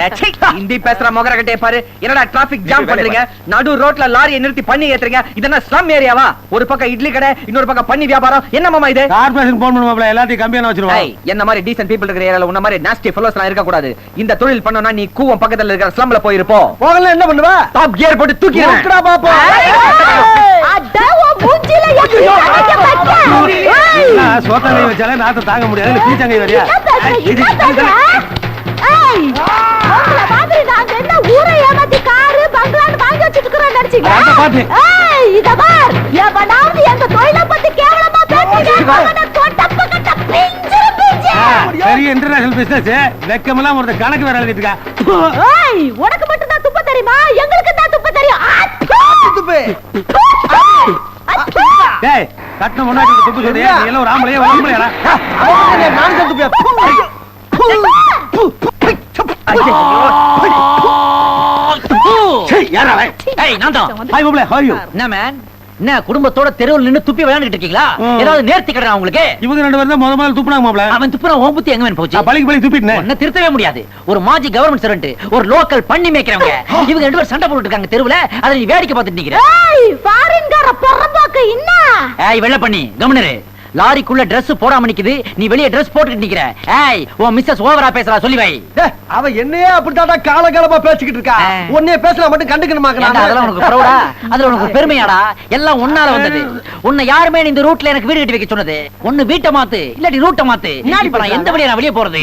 ஹிந்தி பேசுற மொகர கட்டே பாரு. என்னடா டிராபிக் ஜாம் பண்றீங்க? நடு ரோட்ல லாரியை நிறுத்தி பண்ணி ஏத்துறீங்க. இதென்ன ஸ்லம் ஏரியாவா? ஒரு பக்கம் இட்லி கடை, இன்னொரு பக்கம் பண்ணி வியாபாரம். என்ன மாமா இது? கார்ப்பரேஷன் போன் பண்ணுவாப்ல, எல்லாத்தையும் கம்பியான வச்சிருவாங்க. என்ன மாதிரி டீசன்ட் பீப்பிள் இருக்கிற ஏரியால உன்ன மாதிரி நாஸ்டி ஃபெல்லோஸ் எல்லாம் இருக்க கூடாது. இந்த தொழில் பண்ணனும்னா நீ கூவம் பக்கத்துல இருக்கிற ஸ்லம்ல போய் இருப்போ. போகல என்ன பண்ணுவ? டாப் கியர் போட்டு தூக்கிடுறேன். ஊத்துடா பாப்பா. அட ஓ மூஞ்சில எப்படி அடிக்க மாட்டே? சோத்தாங்கை வச்சாலே நாத்த தாங்க முடியாது. பீச்சங்கை வரியா? ஏய் உங்கள மாதிரி நாங்க என்ன ஊரை ஏமாத்தி காரு பங்களான்னு வாங்கி வச்சிட்டு இருக்கிறோம் நினைச்சீங்க? அத பாத்து. ஏய், இத பார். எவனாவது எங்க தொழிலை பத்தி கேவலமா பேசுறீங்க, அவனை தொட்டப்ப கட்ட பிஞ்சிரு பிஞ்சு. பெரிய இன்டர்நேஷனல் பிசினஸ் வெக்கமெல்லாம் ஒரு கணக்கு வேற எழுதிட்டு இருக்கா. ஏய், உனக்கு மட்டும் தான் துப்ப தெரியுமா? எங்களுக்கு தான் துப்ப தெரியும். துப்பு. டேய் கட்டண முன்னாடி துப்பு சொல்றியா? நீ எல்லாம் ஒரு ஆம்பளையா ஒரு ஆம்பளையாடா? நானும் தான் துப்பியா. சீ, யாரா அவன்? ஏய் நான் தான். ஹாய் மாப்ள, how are you? என்ன மேன், என்ன குடும்பத்தோட தெருவில் நின்னு துப்பி விளையாண்டுட்டு இருக்கீங்களா? ஏதாவது நேர்த்தி கடனா உங்களுக்கு? இவங்க ரெண்டு பேரும் தான் முதல்ல துப்புனாங்க மாப்ள. அவன் துப்புன உன் புத்தி எங்க வேணும் போச்சு? பலிக்கு துப்பிட்டேன். உன்னை திருத்தவே முடியாது. ஒரு மாஜி கவர்மெண்ட் சர்வெண்ட், ஒரு லோக்கல் பண்ணி மேய்க்கிறவங்க, இவங்க ரெண்டு பேரும் சண்டை போட்டுட்டு இருக்காங்க தெருவுல. அதை நீ வேடிக்கை பார்த்துட்டு நிக்கிற. ஏய், ஃபாரின்கார பொறம்போக்கு என்ன? ஏய் வெள்ள பண்ணி கவனிரு. லாரிக்குள்ள Dress போடாம நிக்குது, நீ வெளிய Dress போட்டுட்டு நிக்கிற. ஏய் உன் மிஸ்ஸஸ் ஓவரா பேசுறா, சொல்லி வை. அவ என்னையே அப்படித்தாடா காலகாலமா பேசிக்கிட்டு இருக்கா. உன்னைய பேசலாம் மட்டும் கண்டுக்கணுமாக்கா? அதெல்லாம் உனக்கு ப்ரௌடா? அதுல உனக்கு பெருமையாடா? எல்லாம் உன்னால வந்தது. உன்னை யாருமே இந்த ரூட்ல எனக்கு வீடு கட்டி வைக்க சொன்னது? ஒண்ணு வீட்டை மாத்து, இல்லாட்டி ரூட்டை மாத்து. இப்ப நான் எந்த வழியா நான் வெளிய போறது?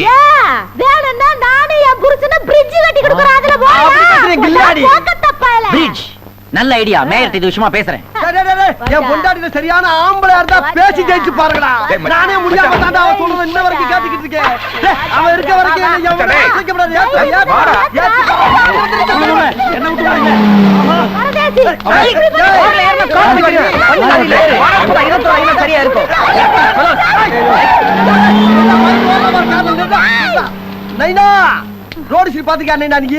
வேணும்னா நானே என் புருஷனை பிரிட்ஜ் கட்டி கொடுக்குறேன், அதுல போய் பிரிட்ஜ் நல்ல ஐடியா. மேயர்ட்ட இது விஷயமா பேசுறேன். என் பொண்டாட்டி சரியான ஆம்பளையா இருந்தா பேசி ஜெயிச்சு பாருங்களா. நானே முடியாம தாண்டா அவ சொல்றது இன்ன வரைக்கும் கேட்டுக்கிட்டு இருக்கேன். அவன் இருக்க வரைக்கும் என்ன விட்டுறாங்க? சரியா இருக்கும். நைனா ரோடு சீன் பாத்துக்கா நைனா, நீ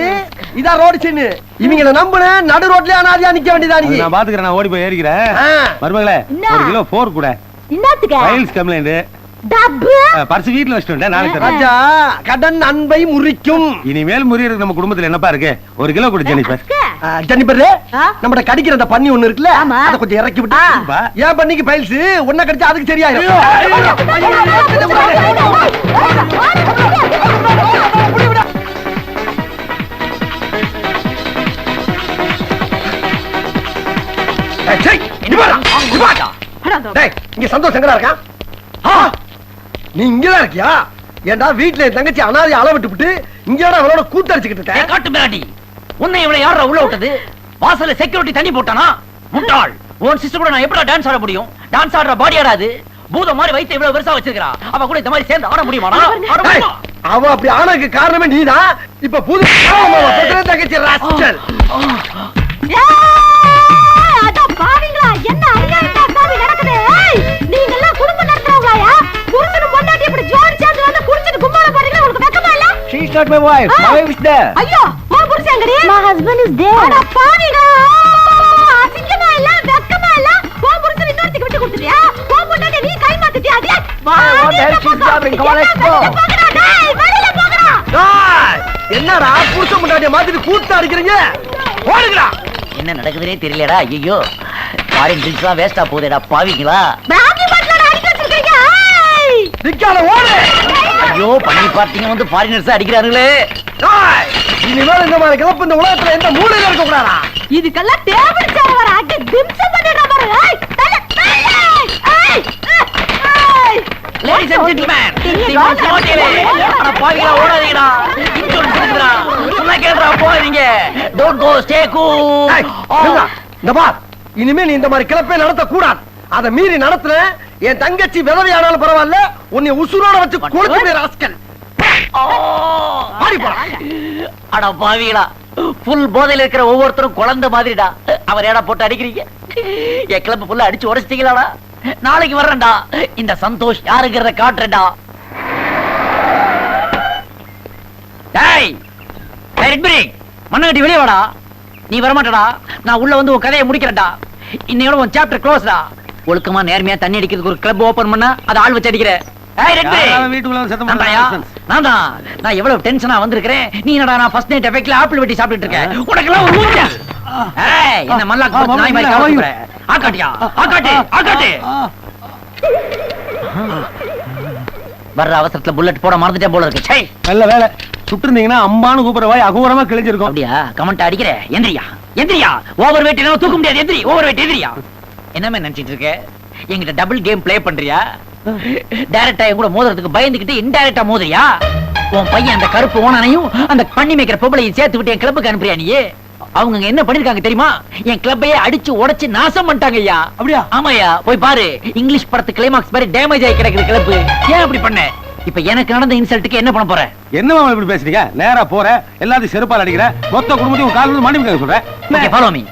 இதான் ரோடு சீன். இவங்கள நம்புன நடு ரோட்லயே அனாதியா நிக்க வேண்டியதா நீ. நான் பாத்துக்கிறேன், நான் ஓடி போய் ஏறிக்கிறேன். மருமகளே ஒரு கிலோ 4 கூட. என்னத்துக்கு? Files complaint. டப்பு பர்ஸ் வீட்ல வச்சிட்டு நாளைக்கு தரேன். ராஜா கடன் அன்பை முறிக்கும். இனிமேல் முறியறதுக்கு நம்ம குடும்பத்துல என்னப்பா இருக்கு? ஒரு கிலோ கொடு ஜெனிஃபர். ஜெனிஃபர், நம்ம கடிக்கிற அந்த பன்னி ஒண்ணு இருக்குல்ல, ஆமா. அத கொஞ்சம் இறக்கி விட்டு. ஏன் பன்னிக்கு பைல்ஸ் ஒண்ணா கடிச்சா அதுக்கு சரியாயிரும். இங்க சந்தோஷங்களா இருக்கா? நீ இங்கதான் இருக்கியா? ஏண்டா வீட்டுல என் தங்கச்சி அனாதை அளவிட்டு இங்கடா அவளோட கூத்தடிச்சுக்கிட்டு இருக்க? காட்டு மிராண்டி, உன்னை இவளை யாரா உள்ள விட்டது? வாசல்ல செக்யூரிட்டி தண்ணி போட்டானா? முட்டாள், உன் சிஸ்டர் கூட நான் எப்படி டான்ஸ் ஆட முடியும்? டான்ஸ் ஆடுற பாடி ஆடாது. பூதம் மாதிரி வைத்து இவ்வளவு பெருசா வச்சிருக்கா. அவ கூட இந்த மாதிரி சேர்ந்து ஆட முடியுமாடா? அவ அப்படி ஆனதுக்கு காரணமே நீதான். இப்ப புது தங்கச்சி ராஸ்கல். என்ன அநியாயமா சாமி நடக்குது? நீங்க எல்லாம் குடும்பம் நடத்துறவங்களா? புருஷனும் பொண்டாட்டி இப்படி ஜோடி சேர்ந்து வந்து குடிச்சிட்டு கும்மாள போறீங்களா? உங்களுக்கு வெக்கமா இல்ல? She is not my wife. My wife is there. ஐயோ, உன் புருஷன் எங்கடி? My husband is there. அட பாவிடா, அசிங்கமா இல்ல, வெக்கமா இல்ல? உன் புருஷன் இன்னொருத்திக்கு விட்டு கொடுத்துட்டியா? உன் பொண்டாட்டி நீ கை மாத்திட்டியா? அடியே வா. என்னடா புருஷன் பொண்டாட்டிய மாத்திட்டு கூத்து அடிக்கிறீங்க? ஓடுங்கடா. என்ன நடக்குதுனே தெரியலடா. ஐயோ, ஃபாரின் ட்ரிங்க்ஸ்லாம் வேஸ்டா போகுதுடா பாவிங்களா. பிராந்தி பாட்டிலோட அடிக்க வச்சிருக்கீங்க. நிக்கால ஓடு. ஐயோ, பண்ணி பார்ட்டிங்க வந்து ஃபாரினர்ஸ் அடிக்கிறாங்களே. இனிமேல் இந்த மாதிரி கிளப்பு இந்த உலகத்துல எந்த மூலையில இருக்க கூடாதா? இதுக்கெல்லாம் டேபிள் சேர் வர அடி திம்சம் பண்ணிடுற பாரு. ஏய் தல ஏய் லேடிஸ் அண்ட் ஜென்டில்மேன், சீமான் சோட்டிலே அட பாவிங்களா ஓடாதீங்கடா. இன்சூரன்ஸ் இருக்குடா. சொன்னா கேளுடா, போகாதீங்க. Don't go, stay cool. இந்த பார், இனிமே நீ இந்த மாதிரி கிளப்பே நடத்த கூடாது. அத மீறி நடத்துற என் தங்கச்சி விதவையானாலும் பரவாயில்ல, உன்னை உசுரோட வச்சு கொளுத்து ராஸ்கல். அட பாவிகளா, புல் போதையில இருக்கிற ஒவ்வொருத்தரும் குழந்தை மாதிரிடா. அவர் ஏடா போட்டு அடிக்கிறீங்க? என் கிளப்பு புல்ல அடிச்சு உடைச்சிட்டீங்களாடா. நாளைக்கு வர்றேன்டா, இந்த சந்தோஷ் யாருங்கிறத காட்டுறேன்டா. டேய் மண்ணகட்டி வெளியே வாடா. நீ வரமாட்டடா, நான் உள்ள வந்து உன் கதையை முடிக்கிறேன்டா. இன்னையோட உன் சாப்டர் க்ளோஸ்டா. ஒழுக்கமா நேர்மையா தண்ணி அடிக்கிறதுக்கு ஒரு கிளப் ஓபன் பண்ணா அதை ஆள் வச்சு அடிக்கிற. நான் எவ்வளவு டென்ஷனா வந்திருக்கிறேன். நீ என்னடா நான் ஃபர்ஸ்ட் நைட் எஃபெக்ட்ல ஆப்பிள் வெட்டி சாப்பிட்டுட்டு இருக்கேன். உனக்கெல்லாம் ஒரு மூச்சா? ஏய், என்ன மல்லாக்கு போட்டு நாய் மாதிரி காவல்ற. ஆகாட்டியா? ஆகாட்டி, ஆகாட்டி. வர்ற அவசரத்துல புல்லட் போட மறந்துட்டே போல இருக்கு. சை, நல்ல வேலை. சுட்டு இருந்தீங்கன்னா அம்பானு கூப்பிடுற வாய் அகோரமா கிழிஞ்சிருக்கும். அப்படியா? கமெண்ட் அடிக்கிற. எந்திரியா, எந்திரியா. ஓவர் வெயிட் என்ன தூக்க முடியாது. எந்திரி, ஓவர் வெயிட் எந்திரியா. என்னமே நினைச்சிட்டு இருக்க? என்கிட்ட டபுள் கேம் ப்ளே பண்றியா? டைரக்டா என் கூட மோதுறதுக்கு பயந்துகிட்டு இன்டைரக்டா மோதுறியா? உன் பையன் அந்த கருப்பு ஓனானையும் அந்த பண்ணி மேய்க்கிற பொம்பளையும் சேர்த்து விட்டு என் கிளப்புக்கு அனுப்புறியா நீ? அவங்க அங்க என்ன பண்ணிருக்காங்க தெரியுமா? என் கிளப்பையே அடிச்சு உடைச்சு நாசம் பண்ணிட்டாங்க ஐயா. அப்படியா? ஆமாயா, போய் பாரு. இங்கிலீஷ் படத்து கிளைமாக்ஸ் மாதிரி டேமேஜ் ஆகி கிடக்குது கிளப்பு. ஏன் அப்படி பண்ண? இப்ப எனக்கு நடந்த இன்சல்ட்டுக்கு என்ன பண்ண போற? என்ன மாமா இப்படி பேசுறீங்க? நேரா போற, எல்லாத்தையும் செருப்பால் அடிக்கிற, மொத்த குடும்பத்தையும் கால் வந்து மன்னிப்பு கேட்க சொல்றேன். Okay, follow me.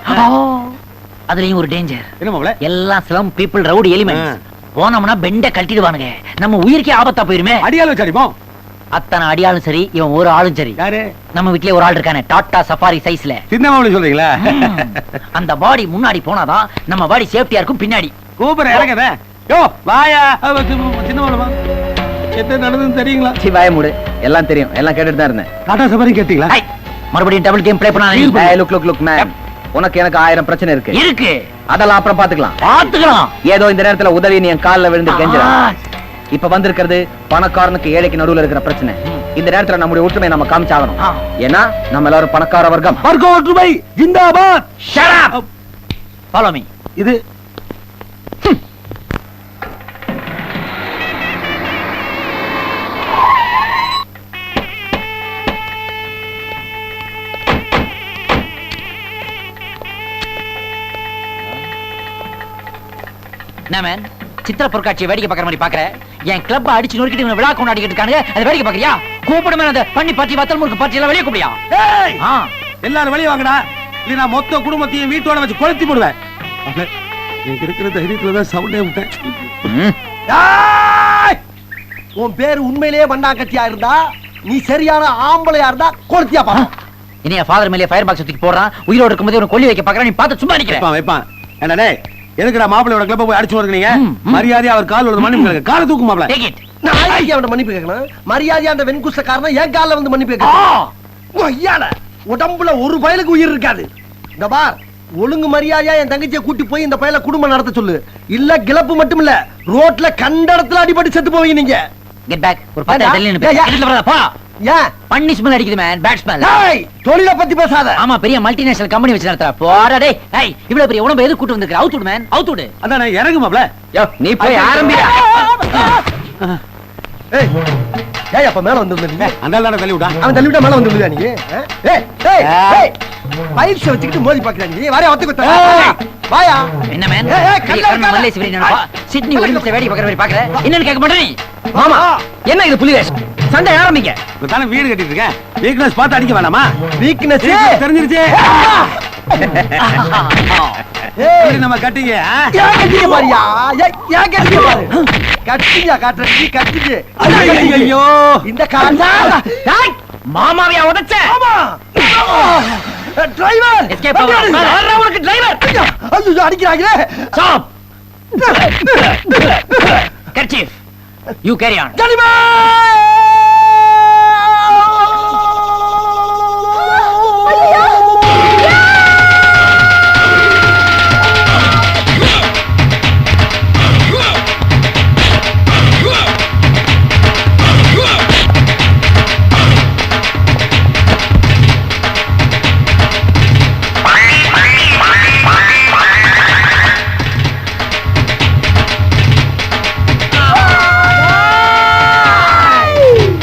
அதுலயும் ஒரு டேஞ்சர். என்ன மாப்ள? எல்லாம் ஸ்லம் பீப்பிள், ரவுடி எலிமெண்ட்ஸ். போனோம்னா பெண்ட கட்டிடுவானுங்க. நம்ம உயிருக்கே ஆபத்தா போயிருமே. அடியால் வச்சு அடிப்போம். அத்தனை அடியாலும் சரி, இவன் ஒரு ஆளும் சரி. யாரு? நம்ம வீட்லயே ஒரு ஆள் இருக்கானே, டாடா சஃபாரி சைஸ்ல. சின்ன மாப்ள சொல்றீங்களா? அந்த பாடி முன்னாடி போனாதான் நம்ம பாடி சேஃப்டியா இருக்கும் பின்னாடி. கூப்பிட இறங்கத. யோ வாயா. சின்ன மாப்ள என்ன நடந்ததுன்னு தெரியுங்களா? சிவாய மூடு, எல்லாம் தெரியும், எல்லாம் கேட்டுட்டு தான் இருந்தேன். டாடா சஃபாரி கேட்டீங்களா? ஹை, மறுபடியும் டபுள் கேம் ப்ளே பண்ணானே. லுக் மேம், உனக்கு எனக்கு 1000 பிரச்சனை இருக்கு. இருக்கு, அதெல்லாம் அப்புறம் பாத்துக்கலாம். பாத்துக்கலாம். ஏதோ இந்த நேரத்துல உதவி நீ என் கால்ல விழுந்து கெஞ்சுறான். இப்ப வந்திருக்கிறது பணக்காரனுக்கு ஏழைக்கு நடுவுல இருக்கிற பிரச்சனை. இந்த நேரத்துல நம்முடைய ஒற்றுமையை நம்ம காமிச்சாகணும். ஏன்னா நம்ம எல்லாரும் பணக்கார வர்க்கம். வர்க்க ஒற்றுமை zindabad. Shut up. Follow me. இது என்ன மேன், சித்திர பொற்காட்சியை வேடிக்கை பார்க்குற மாதிரி பாக்குற? என் கிளப்பை அடிச்சு நொறுக்கிட்டு இவனை விழா கொண்டாடிக்கிட்டு இருக்கானுங்க, அதை வேடிக்கை பாக்குறியா? கூப்பிடுமே அந்த பண்ணி பார்ட்டி, வத்தல் முறுக்கு பார்ட்டி எல்லாம் வெளியே கூப்பிடியா? ஏய், எல்லாரும் வெளிய வாங்கடா. இல்ல நான் மொத்த குடும்பத்தையும் வீட்டோட வச்சு கொளுத்தி போடுவேன். நீங்க இருக்கிற தைரியத்துல தான் சவுண்டே விட்டேன். ஏய்! உன் பேரு உண்மையிலேயே மண்ணாங்கட்டியா இருந்தா, நீ சரியான ஆம்பளையா இருந்தா கொளுத்தியா பாப்பா. இனியா ஃபாதர் மேலே ஃபயர் பாக்ஸ் தூக்கி போடுறான். உயிரோட இருக்கும்போது உனக்கு கொல்லி வைக்க பார்க்கறான், நீ பார்த்து சும்மா நிக்கிற. வைப்பான் வைப்பான். என்னடா டேய், எதுக்குடா மாப்பிள்ளையோட கிளப்ப போய் அடிச்சு வரீங்க? மரியாதையா அவர் கால் விழுந்து மன்னிப்பு கேளுங்க. காலை தூக்கு மாப்பிள்ளை. Take it. நான் ஐயா அவன மன்னிப்பு கேட்கணும். மரியாதையா அந்த வெண்குசக்காரனை என் கால்ல வந்து மன்னிப்பு கேட்கணும். ஐயால உடம்புல ஒரு பயலுக்கு உயிர் இருக்காது. இந்த பார், ஒழுங்கு மரியாதையா என் தங்கச்சியை கூட்டி போய் இந்த பயல குடும்பம் நடத்த சொல்லு. இல்ல கிளப்பு மட்டும் இல்ல, ரோட்ல கண்ட இடத்துல அடிபட்டு செத்து போவீங்க நீங்க. Get back. ஒரு 10 ஏண்டா? டெல்லி நின்னு ஏய், இடத்துல வராத போ. ஏன்? பண்ணி ஸ்மெல் அடிக்குது மேன், பேட் ஸ்மெல். ஏய், தொழிலை பத்தி பேசாத. ஆமா, பெரிய மல்டிநேஷனல் கம்பெனி வச்சு நடத்துற. போடா டேய். ஏய், இவ்வளவு பெரிய உடம்பு எது கூட்டி வந்திருக்க? அவுட் விடு மேன், அவுட் விடு. அதான் நான் இறங்கு மாப்பிள்ளை. யோ, நீ போய் ஆரம்பிடா. ஏய், ஏய் அப்ப மேல வந்து நீங்க. அந்த ஆள் தானே தள்ளி விட்டா. அவன் தள்ளி விட்டா மேல வந்து விழுதா நீங்க? ஏய், ஏய், ஏய். பைல்ஸ் வச்சுக்கிட்டு மோதி பாக்குறா நீ. வாயா ஒத்து குத்த. வாயா. என்ன மேன், ஏய், ஏய், பெரிய கல்லா கர்ம மல்லேசி வீரன் நினைப்பா. சிட்னி ஒலிம்பிக்ஸ் வேடி பார்க்கற மாதிரி பார்க்கற. என்னன்னு கேட்க மாட்டே நீ? மாமா, என்ன இது புலிவேஷ்? சண்டை ஆரம்பிங்க. தானே வீடு கட்டிட்டு இருக்கேன். வீக்னஸ் பார்த்து அடிக்க வேணாமா? வீக்னஸ் தெரிஞ்சிருச்சு. ஏய், நம்ம கட்டிங்க. ஏன் கட்டிங்க பாரியா? ஏன் கட்டிங்க பாரு. கட்டிங்க காட்ற நீ கட்டிங்க. ஐயோ, இந்த காலா. டேய், மாமாவையா உடைச்ச? ஆமா. டிரைவர். எஸ்கேப் ஆகலாம். வர்ற உனக்கு டிரைவர். ஐயோ அடிக்கறாங்களே. Stop. Handkerchief. You carry on. ஜலிமா!